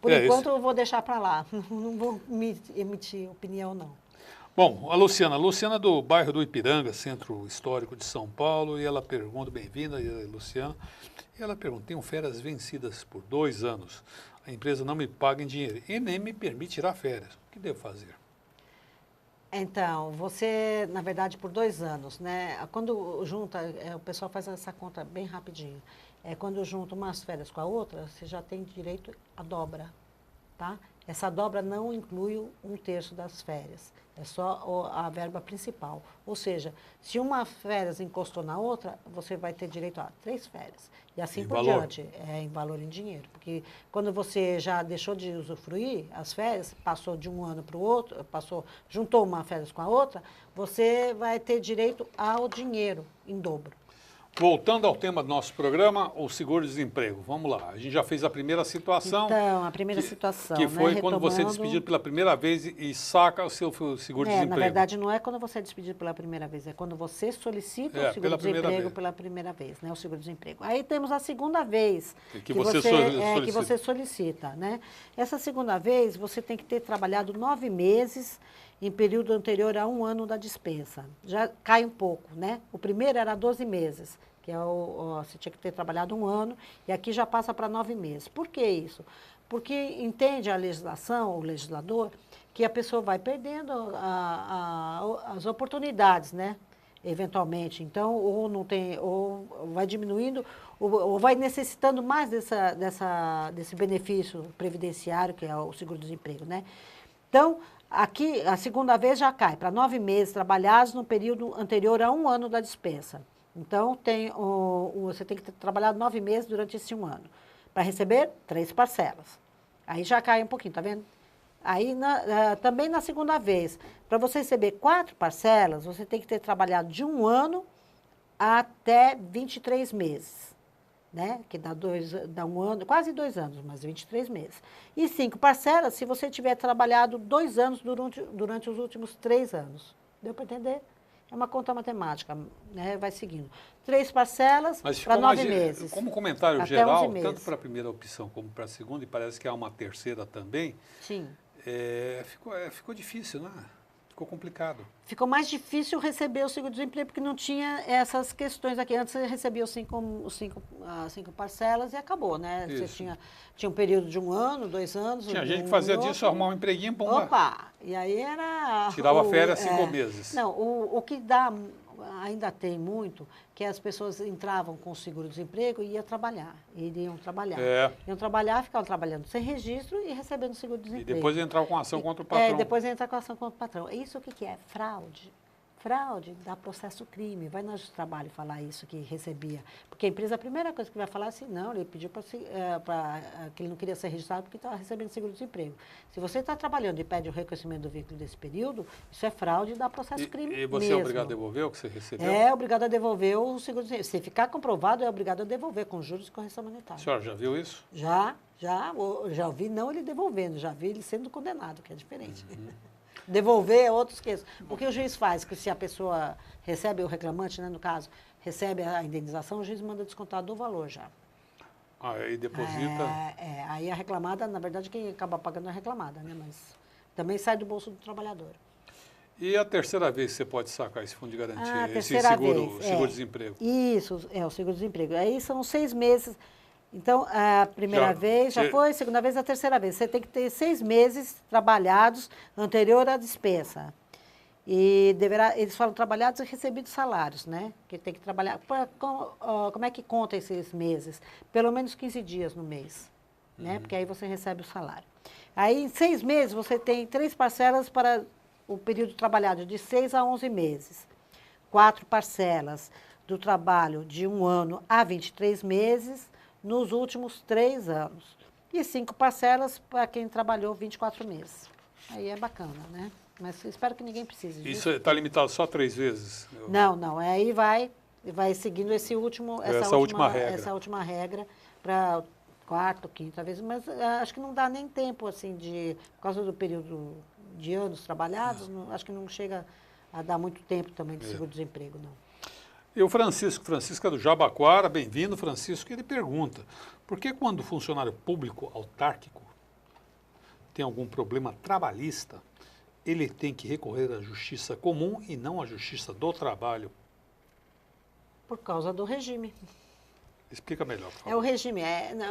por enquanto, eu vou deixar para lá, não vou emitir opinião, não. Bom, a Luciana do bairro do Ipiranga, Centro Histórico de São Paulo, e ela pergunta, bem-vinda, Luciana, e ela pergunta, tenho férias vencidas por 2 anos, a empresa não me paga em dinheiro e nem me permite tirar férias, o que devo fazer? Então, você, na verdade, por 2 anos, né? Quando junta, o pessoal faz essa conta bem rapidinho. Quando junta umas férias com a outra, você já tem direito à dobra, tá? Essa dobra não inclui 1/3 das férias, é só a verba principal. Ou seja, se uma férias encostou na outra, você vai ter direito a 3 férias. E assim por diante, em valor em dinheiro. Porque quando você já deixou de usufruir as férias, passou de um ano para o outro, juntou uma férias com a outra, você vai ter direito ao dinheiro em dobro. Voltando ao tema do nosso programa, o seguro-desemprego. Vamos lá, a gente já fez a primeira situação. Então, a primeira situação, que foi, né? quando você é despedido pela primeira vez e saca o seu seguro-desemprego. Na verdade, não é quando você é despedido pela primeira vez, é quando você solicita o seguro-desemprego pela primeira vez, né? O seguro-desemprego. Aí temos a segunda vez que você solicita, né? Essa segunda vez, você tem que ter trabalhado 9 meses em período anterior a 1 ano da dispensa. Já cai um pouco, né? O primeiro era 12 meses, que você tinha que ter trabalhado 1 ano, e aqui já passa para 9 meses. Por que isso? Porque entende a legislação, o legislador, que a pessoa vai perdendo as oportunidades, né? Eventualmente. Então, ou não tem, ou vai diminuindo, ou vai necessitando mais desse benefício previdenciário, que é o seguro-desemprego, né? Então, aqui, a segunda vez já cai para 9 meses trabalhados no período anterior a 1 ano da dispensa. Então, você tem que ter trabalhado 9 meses durante esse 1 ano, para receber 3 parcelas. Aí já cai um pouquinho, tá vendo? Aí, também na segunda vez, para você receber 4 parcelas, você tem que ter trabalhado de 1 ano até 23 meses. Né? Que dá 1 ano, quase 2 anos, mas 23 meses. E 5 parcelas se você tiver trabalhado 2 anos durante os últimos 3 anos. Deu para entender? É uma conta matemática, né? Vai seguindo. 3 parcelas para 9 meses. Como comentário geral, tanto para a primeira opção como para a segunda, e parece que há uma terceira também, sim. Ficou difícil, né? Ficou complicado. Ficou mais difícil receber o seguro-desemprego porque não tinha essas questões aqui. Antes você recebia as 5 parcelas e acabou, né? Isso. Você tinha um período de 1 ano, 2 anos. Tinha gente que fazia disso, arrumar um empreguinho, pum. Opa! E aí era... Tirava férias 5 meses. Não, o que ainda tem muito, que as pessoas entravam com o seguro-desemprego e iriam trabalhar. Iam trabalhar, ficavam trabalhando sem registro e recebendo seguro-desemprego. E depois entravam com ação contra o patrão. Depois entra com ação contra o patrão. Isso o que é? Fraude. Fraude dá processo crime. Vai no Justiça do Trabalho falar isso que recebia. Porque a empresa, a primeira coisa que vai falar é assim, não, ele pediu que ele não queria ser registrado porque estava recebendo seguro-desemprego. Se você está trabalhando e pede o reconhecimento do vínculo desse período, isso é fraude e dá processo crime mesmo. E você é obrigado a devolver o que você recebeu? É obrigado a devolver o seguro-desemprego. Se ficar comprovado, é obrigado a devolver com juros e correção monetária. A senhora já viu isso? Já ouvi não ele devolvendo, já vi ele sendo condenado, que é diferente. Uhum. Devolver é outros casos. O que o juiz faz? Que se a pessoa recebe, o reclamante, né, no caso, recebe a indenização, o juiz manda descontar do valor já. Aí deposita... Aí a reclamada, na verdade, quem acaba pagando é a reclamada, né? Mas também sai do bolso do trabalhador. E a terceira vez que você pode sacar esse fundo de garantia, esse seguro-desemprego? Isso, o seguro-desemprego. Aí são 6 meses... Então, a primeira vez já foi, a segunda vez, a terceira vez. Você tem que ter 6 meses trabalhados anterior à dispensa. E eles foram trabalhados e recebidos salários, né? Que tem que trabalhar. Como é que conta esses meses? Pelo menos 15 dias no mês, né? Porque aí você recebe o salário. Aí, em 6 meses, você tem 3 parcelas para o período trabalhado, de 6 a 11 meses. 4 parcelas do trabalho de 1 ano a 23 meses nos últimos 3 anos. E 5 parcelas para quem trabalhou 24 meses. Aí é bacana, né? Mas espero que ninguém precise disso. Isso está limitado só 3 vezes? Não. Aí vai seguindo essa última regra para quarta ou quinta vez. Mas acho que não dá nem tempo, assim, por causa do período de anos trabalhados, acho que não chega a dar muito tempo também de seguro-desemprego, não. E o Francisco é do Jabaquara, bem-vindo, Francisco, ele pergunta, por que quando o funcionário público autárquico tem algum problema trabalhista, ele tem que recorrer à justiça comum e não à justiça do trabalho? Por causa do regime. Explica melhor, por favor. É o regime,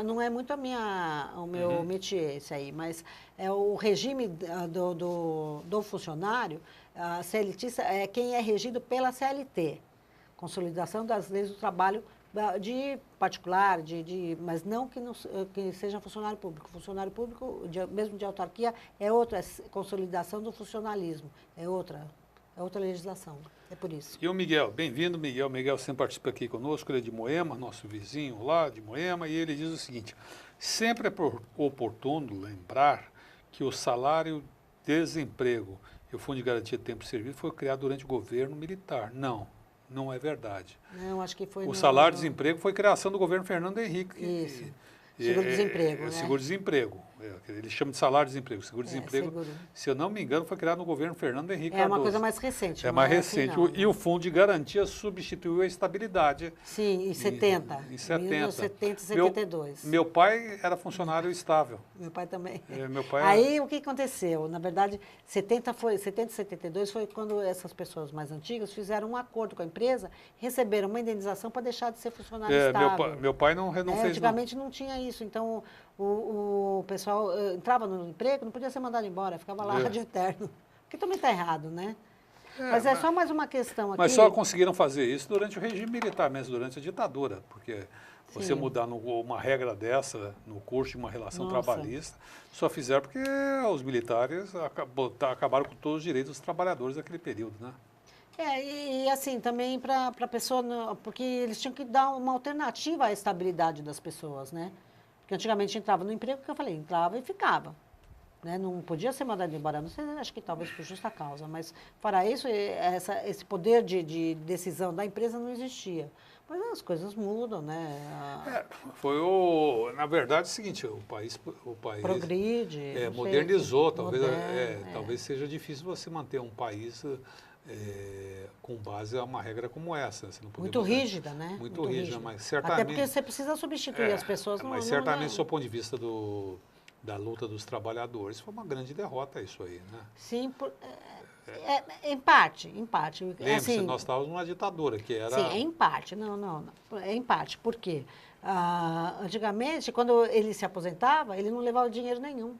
não é muito o meu métier esse aí, mas é o regime do funcionário, a CLT, é quem é regido pela CLT, Consolidação das Leis do Trabalho de particular, mas não que seja funcionário público. Funcionário público, mesmo de autarquia, é outra, é consolidação do funcionalismo, é outra legislação, é por isso. E o Miguel, bem-vindo, Miguel. Miguel sempre participa aqui conosco, ele é de Moema, nosso vizinho lá de Moema, e ele diz o seguinte, sempre é oportuno lembrar que o salário-desemprego e o Fundo de Garantia de Tempo de Serviço foi criado durante o governo militar. Não é verdade. Não, acho que foi... O salário-desemprego foi criação do governo Fernando Henrique. Isso. Seguro-desemprego, né? Seguro-desemprego. Eles chamam de salário-desemprego. Seguro-desemprego, se eu não me engano, foi criado no governo Fernando Henrique Cardoso. É uma coisa mais recente. É mais recente. Assim, e o Fundo de Garantia substituiu a estabilidade. Sim, em 70. Em 70. 1970 e 72. Meu pai era funcionário estável. Meu pai também. Meu pai Aí o que aconteceu? Na verdade, 70 e 72 foi quando essas pessoas mais antigas fizeram um acordo com a empresa, receberam uma indenização para deixar de ser funcionário estável. Meu pai não fez antigamente não tinha isso, então o pessoal entrava no emprego, não podia ser mandado embora, ficava lá de eterno. Que também está errado, né? Mas é só mais uma questão aqui. Mas só conseguiram fazer isso durante o regime militar mesmo, durante a ditadura, porque você mudar uma regra dessa no curso de uma relação trabalhista, só fizeram porque os militares acabaram com todos os direitos dos trabalhadores naquele período, né? E assim, também para a pessoa, porque eles tinham que dar uma alternativa à estabilidade das pessoas, né? Porque antigamente entrava no emprego, que eu falei, entrava e ficava. Né? Não podia ser mandado embora, não sei, acho que talvez por justa causa, mas para isso, esse poder de decisão da empresa não existia. Mas as coisas mudam, né? Na verdade, é o seguinte, o país progride, modernizou, talvez seja difícil você manter um país com base a uma regra como essa. Você não muito rígida, né? Muito rígida, mas certamente... Até porque você precisa substituir as pessoas. Mas certamente, do ponto de vista da luta dos trabalhadores, foi uma grande derrota isso aí, né? Sim, em parte. Lembre-se, assim, nós estávamos numa ditadura, que era... Sim, em parte, é em parte, por quê? Antigamente, quando ele se aposentava, ele não levava dinheiro nenhum.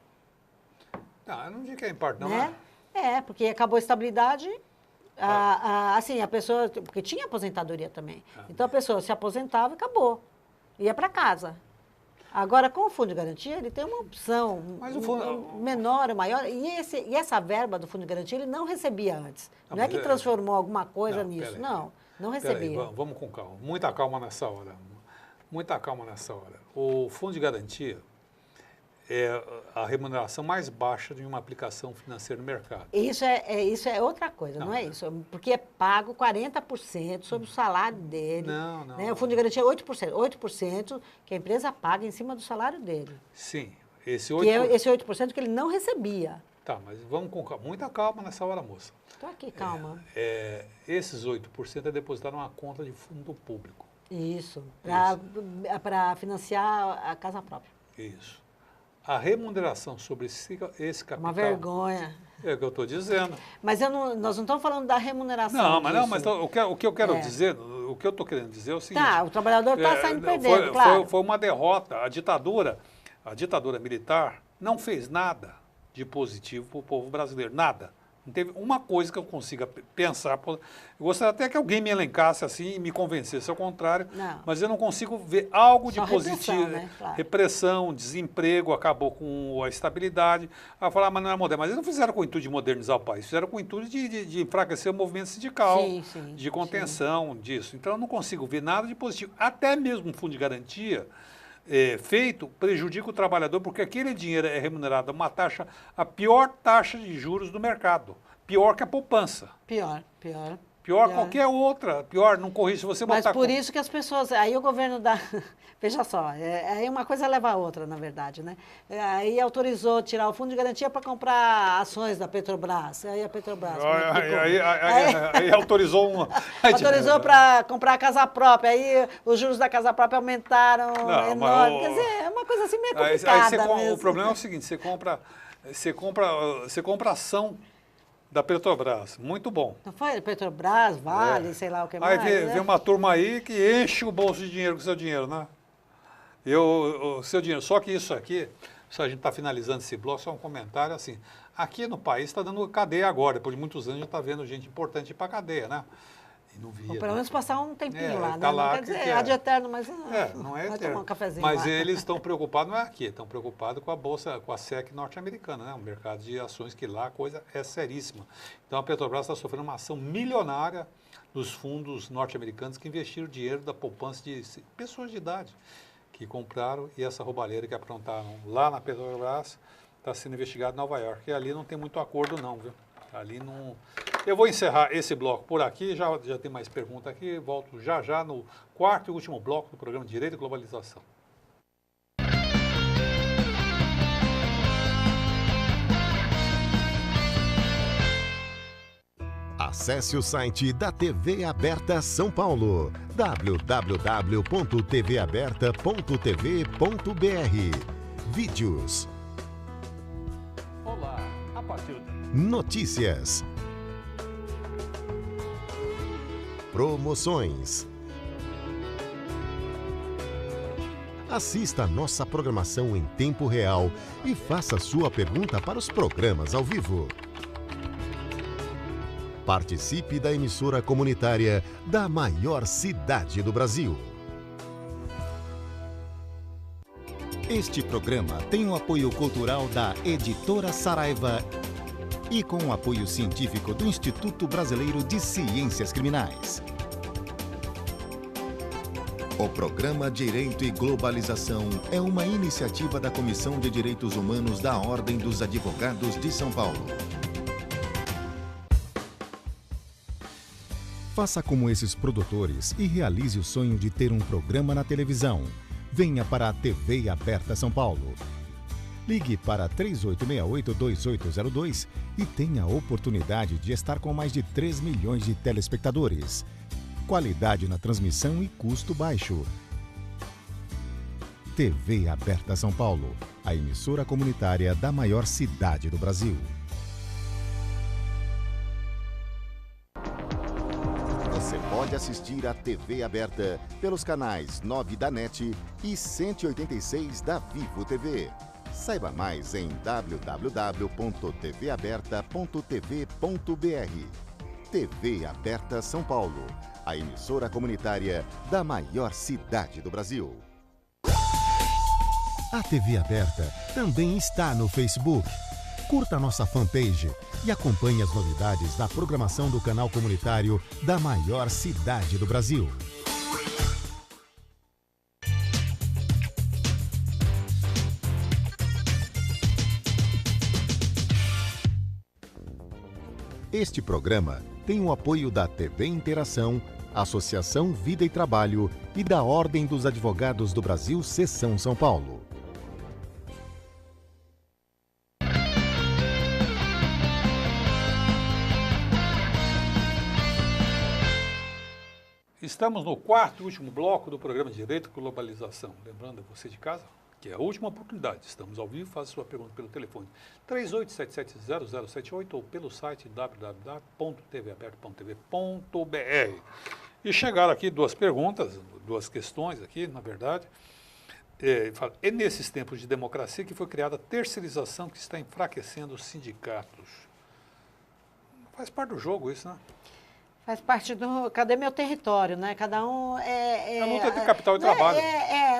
Não, eu não digo que é em parte, não, né? Porque acabou a estabilidade... assim, a pessoa, porque tinha aposentadoria também. Então a pessoa se aposentava e acabou. Ia para casa. Agora, com o Fundo de Garantia, ele tem uma opção menor ou maior. E essa verba do Fundo de Garantia, ele não recebia antes. Não é que transformou alguma coisa nisso. Não recebia. Vamos com calma. Muita calma nessa hora. O Fundo de Garantia é a remuneração mais baixa de uma aplicação financeira no mercado. Isso é outra coisa, não é isso? Porque é pago 40% sobre o salário dele. Né? O Fundo de Garantia é 8%. 8% que a empresa paga em cima do salário dele. Sim. Esse 8%, que é esse 8% que ele não recebia. Tá, mas vamos com calma. Muita calma nessa hora, moça. Estou aqui, calma. Esses 8% é depositado numa conta de fundo público. Isso. Para financiar a casa própria. Isso. A remuneração sobre esse capital... Uma vergonha. É o que eu estou dizendo. Mas nós não estamos falando da remuneração. Mas o que eu quero dizer, o que eu estou querendo dizer é o seguinte... o trabalhador está saindo perdendo, claro. Foi uma derrota. A ditadura militar não fez nada de positivo para o povo brasileiro. Nada. Não teve uma coisa que eu consiga pensar. Eu gostaria até que alguém me elencasse assim e me convencesse ao contrário, Não. mas eu não consigo ver algo de Só positivo. repressão, né? Claro. Repressão, desemprego, acabou com a estabilidade. Aí falar, mas não é moderno. Mas eles não fizeram com o intuito de modernizar o país, fizeram com o intuito de enfraquecer o movimento sindical, Sim, de contenção disso. Então eu não consigo ver nada de positivo. Até mesmo um fundo de garantia feito prejudica o trabalhador, porque aquele dinheiro é remunerado a uma taxa, a pior taxa de juros do mercado. Pior que a poupança. Pior. Pior qualquer outra. Pior, não corrige se você Mas botar... por isso que as pessoas... Aí o governo dá... Veja só, aí uma coisa leva a outra, na verdade, né? Aí autorizou tirar o fundo de garantia para comprar ações da Petrobras. Aí a Petrobras... Aí autorizou uma... Autorizou para comprar a casa própria. Aí os juros da casa própria aumentaram Não, enorme. Quer dizer, é uma coisa assim meio complicada mesmo. O problema é o seguinte, você compra ação da Petrobras, muito bom. Não foi Petrobras, Vale, sei lá o que mais. Aí né? vem uma turma aí que enche o bolso de dinheiro com o seu dinheiro, né? O seu dinheiro. Só que isso aqui, se a gente está finalizando esse bloco, só um comentário assim. Aqui no país está dando cadeia agora, depois de muitos anos a gente está vendo gente importante ir para a cadeia, né? E não via. Ou pelo menos passar um tempinho lá, né? Tá lá, não quer dizer, é de eterno, mas não é vai eterno. tomar um cafezinho Mas lá. eles estão preocupados, não é aqui, estão preocupados com a Bolsa, com a SEC norte-americana, né? O mercado de ações, que lá a coisa é seríssima. Então a Petrobras está sofrendo uma ação milionária dos fundos norte-americanos que investiram dinheiro da poupança de pessoas de idade que compraram, e essa roubalheira que aprontaram lá na Petrobras está sendo investigada em Nova York. E ali não tem muito acordo não, viu? Ali não... Eu vou encerrar esse bloco por aqui, já tem mais pergunta aqui, volto já no quarto e último bloco do programa Direito e Globalização. Acesse o site da TV Aberta São Paulo, www.tvaberta.tv.br. Vídeos. Olá, a partir de... Notícias. Promoções. Assista a nossa programação em tempo real e faça sua pergunta para os programas ao vivo. Participe da emissora comunitária da maior cidade do Brasil. Este programa tem o apoio cultural da Editora Saraiva e com o apoio científico do Instituto Brasileiro de Ciências Criminais. O programa Direito e Globalização é uma iniciativa da Comissão de Direitos Humanos da Ordem dos Advogados de São Paulo. Faça como esses produtores e realize o sonho de ter um programa na televisão. Venha para a TV Aberta São Paulo. Ligue para 3868-2802 e tenha a oportunidade de estar com mais de 3 milhões de telespectadores. Qualidade na transmissão e custo baixo. TV Aberta São Paulo, a emissora comunitária da maior cidade do Brasil. Você pode assistir a TV Aberta pelos canais 9 da NET e 186 da Vivo TV. Saiba mais em www.tvaberta.tv.br. TV Aberta São Paulo, a emissora comunitária da maior cidade do Brasil. A TV Aberta também está no Facebook. Curta nossa fanpage e acompanhe as novidades da programação do canal comunitário da maior cidade do Brasil. Este programa tem o apoio da TV Interação, Associação Vida e Trabalho e da Ordem dos Advogados do Brasil, Seção São Paulo. Estamos no quarto e último bloco do programa Direito e Globalização. Lembrando a você de casa que é a última oportunidade. Estamos ao vivo, faça sua pergunta pelo telefone 38770078 ou pelo site www.tvaberta.tv.br. E chegaram aqui duas perguntas, duas questões aqui, na verdade. É nesses tempos de democracia que foi criada a terceirização que está enfraquecendo os sindicatos. Faz parte do jogo isso, né? Faz parte do... Cadê meu território, né? Cada um A luta de capital e trabalho.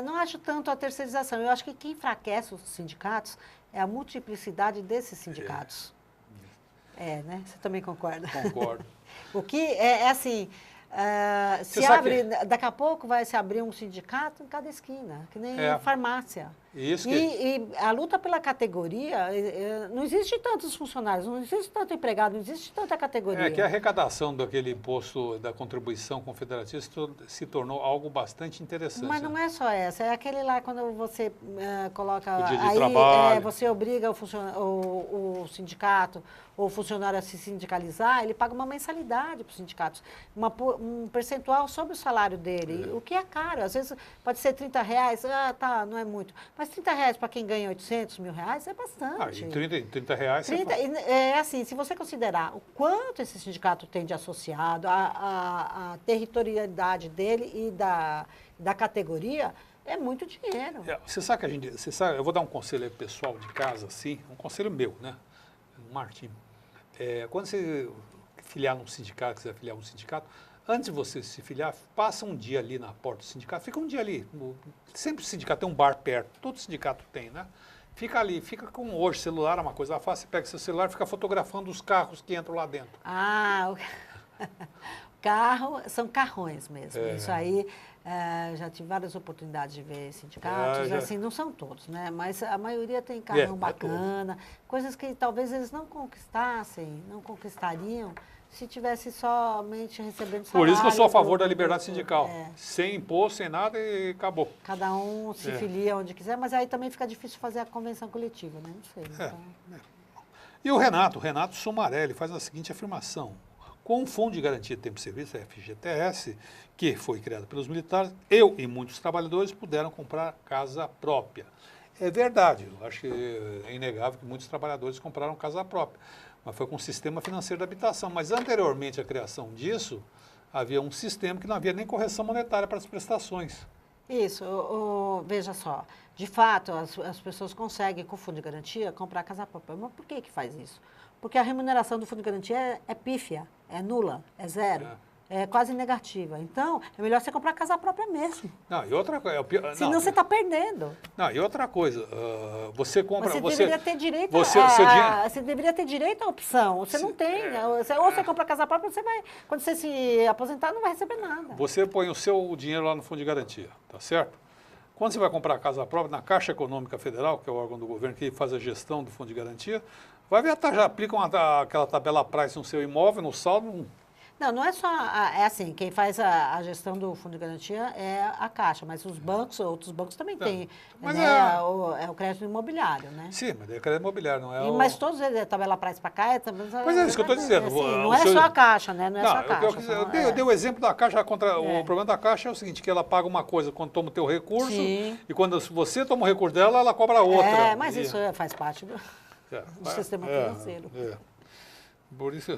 Não acho tanto a terceirização. Eu acho que quem enfraquece os sindicatos é a multiplicidade desses sindicatos. Né? Você também concorda? Concordo. O que é assim... se abre, daqui a pouco vai se abrir um sindicato em cada esquina, que nem farmácia. E a luta pela categoria, não existe tantos funcionários, não existe tanto empregado, não existe tanta categoria. É que a arrecadação daquele imposto da contribuição confederativa se tornou algo bastante interessante. Mas não é só essa, é aquele lá quando você coloca... O dia de trabalho. Você obriga o sindicato ou o funcionário a se sindicalizar, ele paga uma mensalidade para os sindicatos, um percentual sobre o salário dele, o que é caro. Às vezes pode ser R$30, tá, não é muito. Mas R$30 para quem ganha 800 mil reais é bastante. E 30 reais... 30, é assim, se você considerar o quanto esse sindicato tem de associado, a territorialidade dele e da categoria, é muito dinheiro. Você sabe que eu vou dar um conselho aí pessoal de casa, assim, um conselho meu, né? Martim. Quando você filiar num sindicato, quiser filiar um sindicato, antes de você se filiar, passa um dia ali na porta do sindicato, fica um dia ali. Sempre o sindicato tem um bar perto, todo sindicato tem, né? Fica ali, fica com hoje, celular é uma coisa fácil, você pega seu celular e fica fotografando os carros que entram lá dentro. Carro, são carrões mesmo. Isso aí, já tive várias oportunidades de ver sindicatos, assim, não são todos, né? Mas a maioria tem carrão bacana, coisas que talvez eles não conquistariam se tivesse somente recebendo salário. Por isso que eu sou a favor da liberdade sindical. Sem imposto, sem nada e acabou. Cada um se filia onde quiser, mas aí também fica difícil fazer a convenção coletiva, né? Não sei. Então... E o Renato Sumarelli faz a seguinte afirmação. Com o Fundo de Garantia de Tempo de Serviço, a FGTS, que foi criado pelos militares, eu e muitos trabalhadores puderam comprar casa própria. É verdade, eu acho que é inegável que muitos trabalhadores compraram casa própria, mas foi com o sistema financeiro da habitação. Mas anteriormente à criação disso, havia um sistema que não havia nem correção monetária para as prestações. Isso, veja só, de fato, as pessoas conseguem, com o Fundo de Garantia, comprar casa própria. Mas por que faz isso? Porque a remuneração do Fundo de Garantia é pífia, é nula, é zero. É quase negativa. Então, é melhor você comprar casa própria mesmo. Não, e outra coisa... Senão você está perdendo. Não, e outra coisa, você compra... Mas você deveria ter direito você deveria ter direito à opção. Você não tem. Ou você compra casa própria, você vai... Quando você se aposentar, não vai receber nada. Você põe o seu dinheiro lá no Fundo de Garantia, tá certo? Quando você vai comprar a casa própria, na Caixa Econômica Federal, que é o órgão do governo que faz a gestão do Fundo de Garantia, vai ver, já aplica aquela tabela price no seu imóvel, no saldo... Não é só, é assim, quem faz a gestão do Fundo de Garantia é a Caixa, mas os bancos, outros bancos também têm, mas né, o crédito imobiliário, né? Sim, mas é crédito imobiliário, não é Mas todos eles, tabela price para cá, Mas é isso que eu estou dizendo. Assim, não é só a Caixa, né? Não é só a Caixa. Eu dei o exemplo da Caixa, o problema da Caixa é o seguinte, que ela paga uma coisa quando toma o teu recurso, e quando você toma o recurso dela, ela cobra outra. Mas isso faz parte do sistema financeiro. Por isso...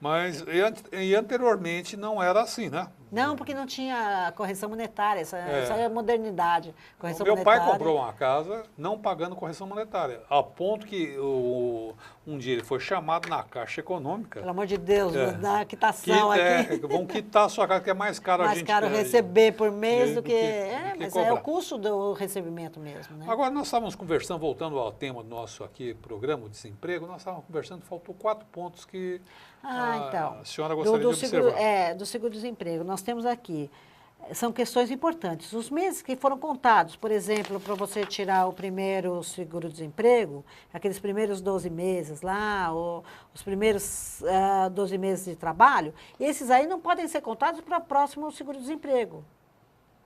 Mas, e anteriormente não era assim, né? Não, porque não tinha correção monetária, essa é a modernidade. O meu pai comprou uma casa não pagando correção monetária, a ponto que um dia ele foi chamado na Caixa Econômica. Pelo amor de Deus, na quitação aqui. Vão quitar a sua casa, que é mais caro a gente... Mais caro receber por mês do que mas cobrar. É o custo do recebimento mesmo, né? Agora, nós estávamos conversando, voltando ao tema do nosso aqui, programa, o desemprego, nós estávamos conversando, faltou 4 pontos que então, a senhora gostaria de observar. Do seguro-desemprego, nós temos aqui, são questões importantes. Os meses que foram contados, por exemplo, para você tirar o primeiro seguro-desemprego, aqueles primeiros 12 meses lá, ou os primeiros 12 meses de trabalho, esses aí não podem ser contados para o próximo seguro-desemprego.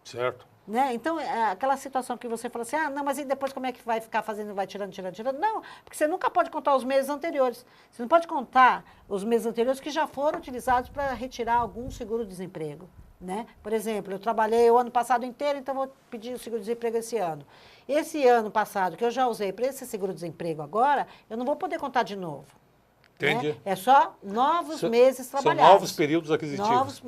Certo. Né? Então, aquela situação que você fala assim, não, mas e depois como é que vai ficar fazendo, vai tirando? Não, porque você nunca pode contar os meses anteriores. Você não pode contar os meses anteriores que já foram utilizados para retirar algum seguro-desemprego. Né? Por exemplo, eu trabalhei o ano passado inteiro, então vou pedir o seguro-desemprego esse ano. Esse ano passado, que eu já usei para esse seguro-desemprego agora, eu não vou poder contar de novo. Entendi. Né? É só novos meses trabalhados. São novos períodos aquisitivos.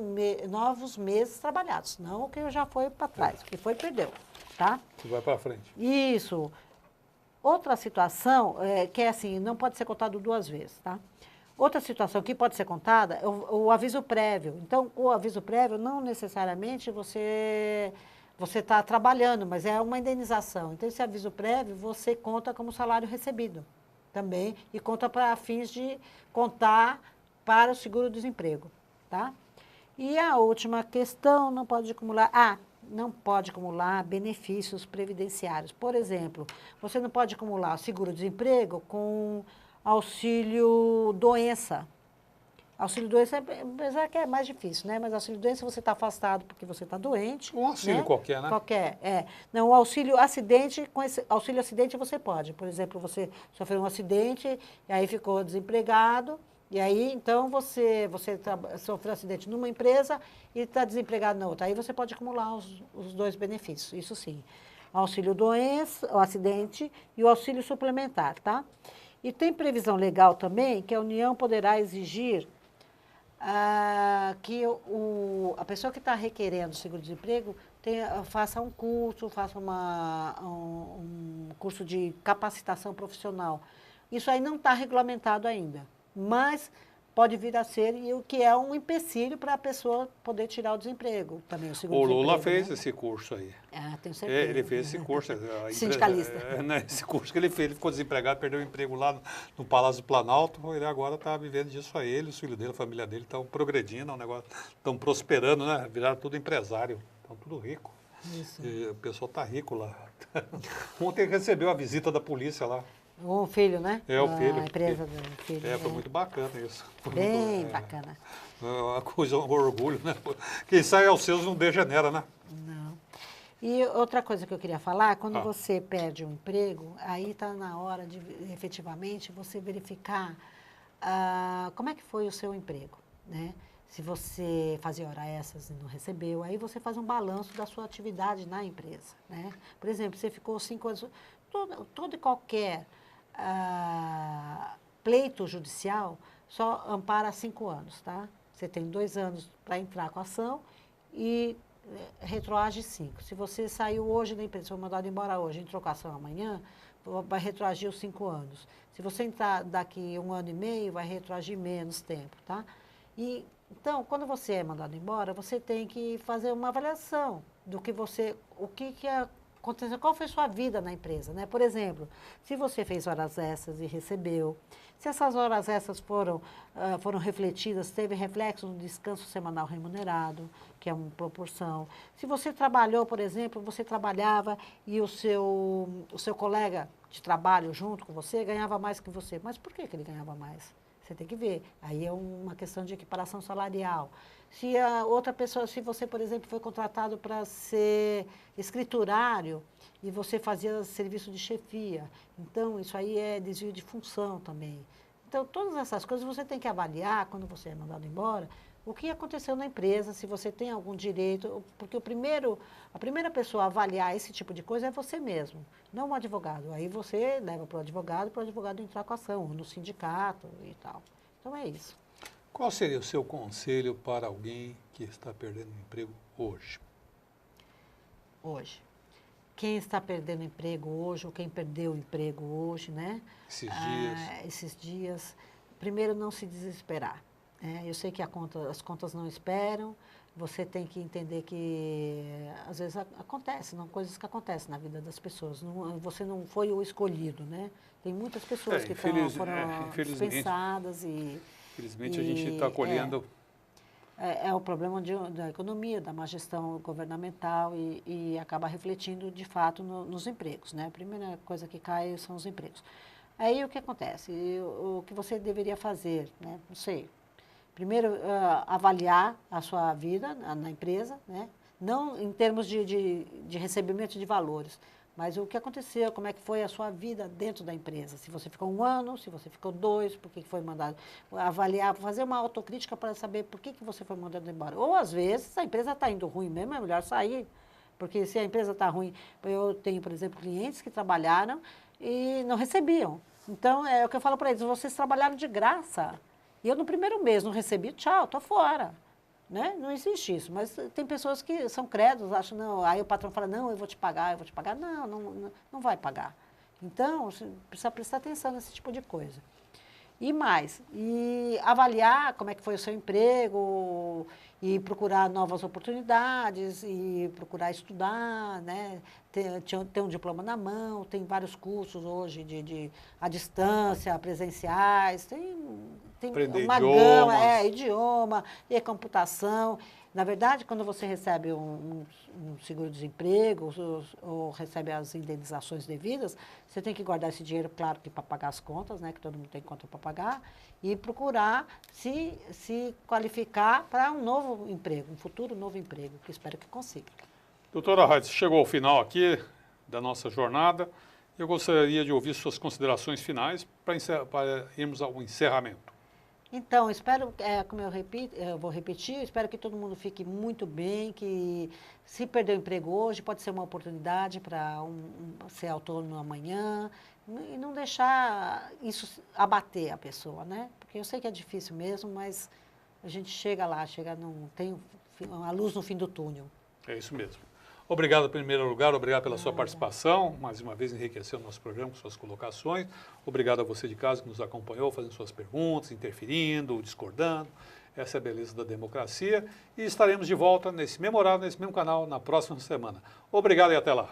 Novos meses trabalhados, não o que já foi para trás. O que foi, perdeu. Tá? Que vai para frente. Isso. Outra situação, que é assim, não pode ser contado 2 vezes. Tá? Outra situação que pode ser contada é o aviso prévio. Então, o aviso prévio não necessariamente você está trabalhando, mas é uma indenização. Então, esse aviso prévio você conta como salário recebido também e conta para fins de contar para o seguro-desemprego, tá? E a última questão, não pode acumular... não pode acumular benefícios previdenciários. Por exemplo, você não pode acumular seguro-desemprego com auxílio-doença. Auxílio-doença, apesar que é mais difícil, né? Mas auxílio-doença você está afastado porque você está doente. Um auxílio, né? Qualquer, né? Qualquer, é. Não, o auxílio-acidente, com esse auxílio-acidente você pode. Por exemplo, você sofreu um acidente e aí ficou desempregado. E aí, então, você sofreu um acidente numa empresa e está desempregado na outra. Aí você pode acumular os dois benefícios, isso sim. O auxílio-doença, o acidente e o auxílio suplementar, tá? E tem previsão legal também que a União poderá exigir que a pessoa que está requerendo seguro-desemprego faça um curso, faça um curso de capacitação profissional. Isso aí não está regulamentado ainda, mas pode vir a ser, e o que é um empecilho para a pessoa poder tirar o desemprego. Também o Lula fez, né? Esse curso aí. Tenho certeza. Ele fez esse curso. Sindicalista. Esse curso que ele fez, ele ficou desempregado, perdeu o emprego lá no Palácio do Planalto, ele agora está vivendo disso aí. Ele, os filhos dele, a família dele estão progredindo, é um negócio, estão prosperando, né? Viraram tudo empresário, estão tudo rico. Isso. E o pessoal está rico lá. Ontem recebeu a visita da polícia lá. O filho, né? É, o filho. A empresa do filho. Foi muito bacana isso. Bem bacana. Uma coisa, um orgulho, né? Quem sai aos seus não degenera, né? Não. E outra coisa que eu queria falar, quando você perde um emprego, aí está na hora de, efetivamente, você verificar como é que foi o seu emprego, né? Se você fazia hora extras e não recebeu, aí você faz um balanço da sua atividade na empresa, né? Por exemplo, você ficou 5 anos... Todo e qualquer pleito judicial só ampara 5 anos, tá? Você tem 2 anos para entrar com a ação e retroage 5. Se você saiu hoje da empresa, foi mandado embora hoje, entrou com a ação amanhã, vai retroagir os 5 anos. Se você entrar daqui 1 ano e meio, vai retroagir menos tempo, tá? E, então, quando você é mandado embora, você tem que fazer uma avaliação do que o que aconteceu, qual foi a sua vida na empresa, né? Por exemplo, se você fez horas extras e recebeu, se essas horas extras foram refletidas, teve reflexo no descanso semanal remunerado, que é uma proporção. Se você trabalhou, por exemplo, você trabalhava e o seu colega de trabalho junto com você ganhava mais que você. Mas por que ele ganhava mais? Você tem que ver. Aí é uma questão de equiparação salarial. Se a outra pessoa, se você, por exemplo, foi contratado para ser escriturário e você fazia serviço de chefia, então isso aí é desvio de função também. Então, todas essas coisas você tem que avaliar quando você é mandado embora, o que aconteceu na empresa, se você tem algum direito, porque a primeira pessoa a avaliar esse tipo de coisa é você mesmo, não o advogado. Aí você leva para o advogado entrar com a ação, ou no sindicato e tal. Então é isso. Qual seria o seu conselho para alguém que está perdendo o emprego hoje? Hoje. Quem está perdendo emprego hoje, ou quem perdeu o emprego hoje, né? Esses dias. Primeiro, não se desesperar. Eu sei que as contas não esperam, você tem que entender que, às vezes, acontece, coisas que acontecem na vida das pessoas. Você não foi o escolhido, né? Tem muitas pessoas que foram dispensadas e... Infelizmente, a gente está colhendo... É o problema da economia, da má gestão governamental e acaba refletindo, de fato, nos empregos, né? A primeira coisa que cai são os empregos. Aí, o que acontece? O que você deveria fazer, né? Não sei. Primeiro, avaliar a sua vida na empresa, né? Não em termos de recebimento de valores, mas o que aconteceu, como é que foi a sua vida dentro da empresa. Se você ficou 1 ano, se você ficou 2, por que foi mandado. Avaliar, fazer uma autocrítica para saber por que você foi mandado embora. Ou, às vezes, se a empresa está indo ruim mesmo, é melhor sair. Porque se a empresa está ruim, eu tenho, por exemplo, clientes que trabalharam e não recebiam. Então, é o que eu falo para eles, vocês trabalharam de graça. E eu, no primeiro mês, não recebi, tchau, estou fora. Né? Não existe isso, mas tem pessoas que são crédulos, acham, não, aí o patrão fala, não, eu vou te pagar. Não vai pagar. Então, você precisa prestar atenção nesse tipo de coisa. E mais, e avaliar como é que foi o seu emprego, e procurar novas oportunidades, e procurar estudar, né? Ter um diploma na mão, tem vários cursos hoje à distância, presenciais, tem Aprender uma idiomas. gama, idioma, e computação. Na verdade, quando você recebe um seguro-desemprego ou recebe as indenizações devidas, você tem que guardar esse dinheiro, claro, que para pagar as contas, né, que todo mundo tem conta para pagar, e procurar se qualificar para um novo emprego, um futuro novo emprego, que espero que consiga. Doutora Raide, chegou ao final aqui da nossa jornada. Eu gostaria de ouvir suas considerações finais para irmos ao encerramento. Então, espero, como eu vou repetir, espero que todo mundo fique muito bem, que se perder o emprego hoje, pode ser uma oportunidade para ser autônomo amanhã, e não deixar isso abater a pessoa, né? Porque eu sei que é difícil mesmo, mas a gente chega lá, tem a luz no fim do túnel. É isso mesmo. Obrigado, em primeiro lugar, obrigado pela sua participação, mais uma vez enriqueceu o nosso programa com suas colocações. Obrigado a você de casa que nos acompanhou, fazendo suas perguntas, interferindo, discordando. Essa é a beleza da democracia. E estaremos de volta nesse mesmo horário, nesse mesmo canal, na próxima semana. Obrigado e até lá.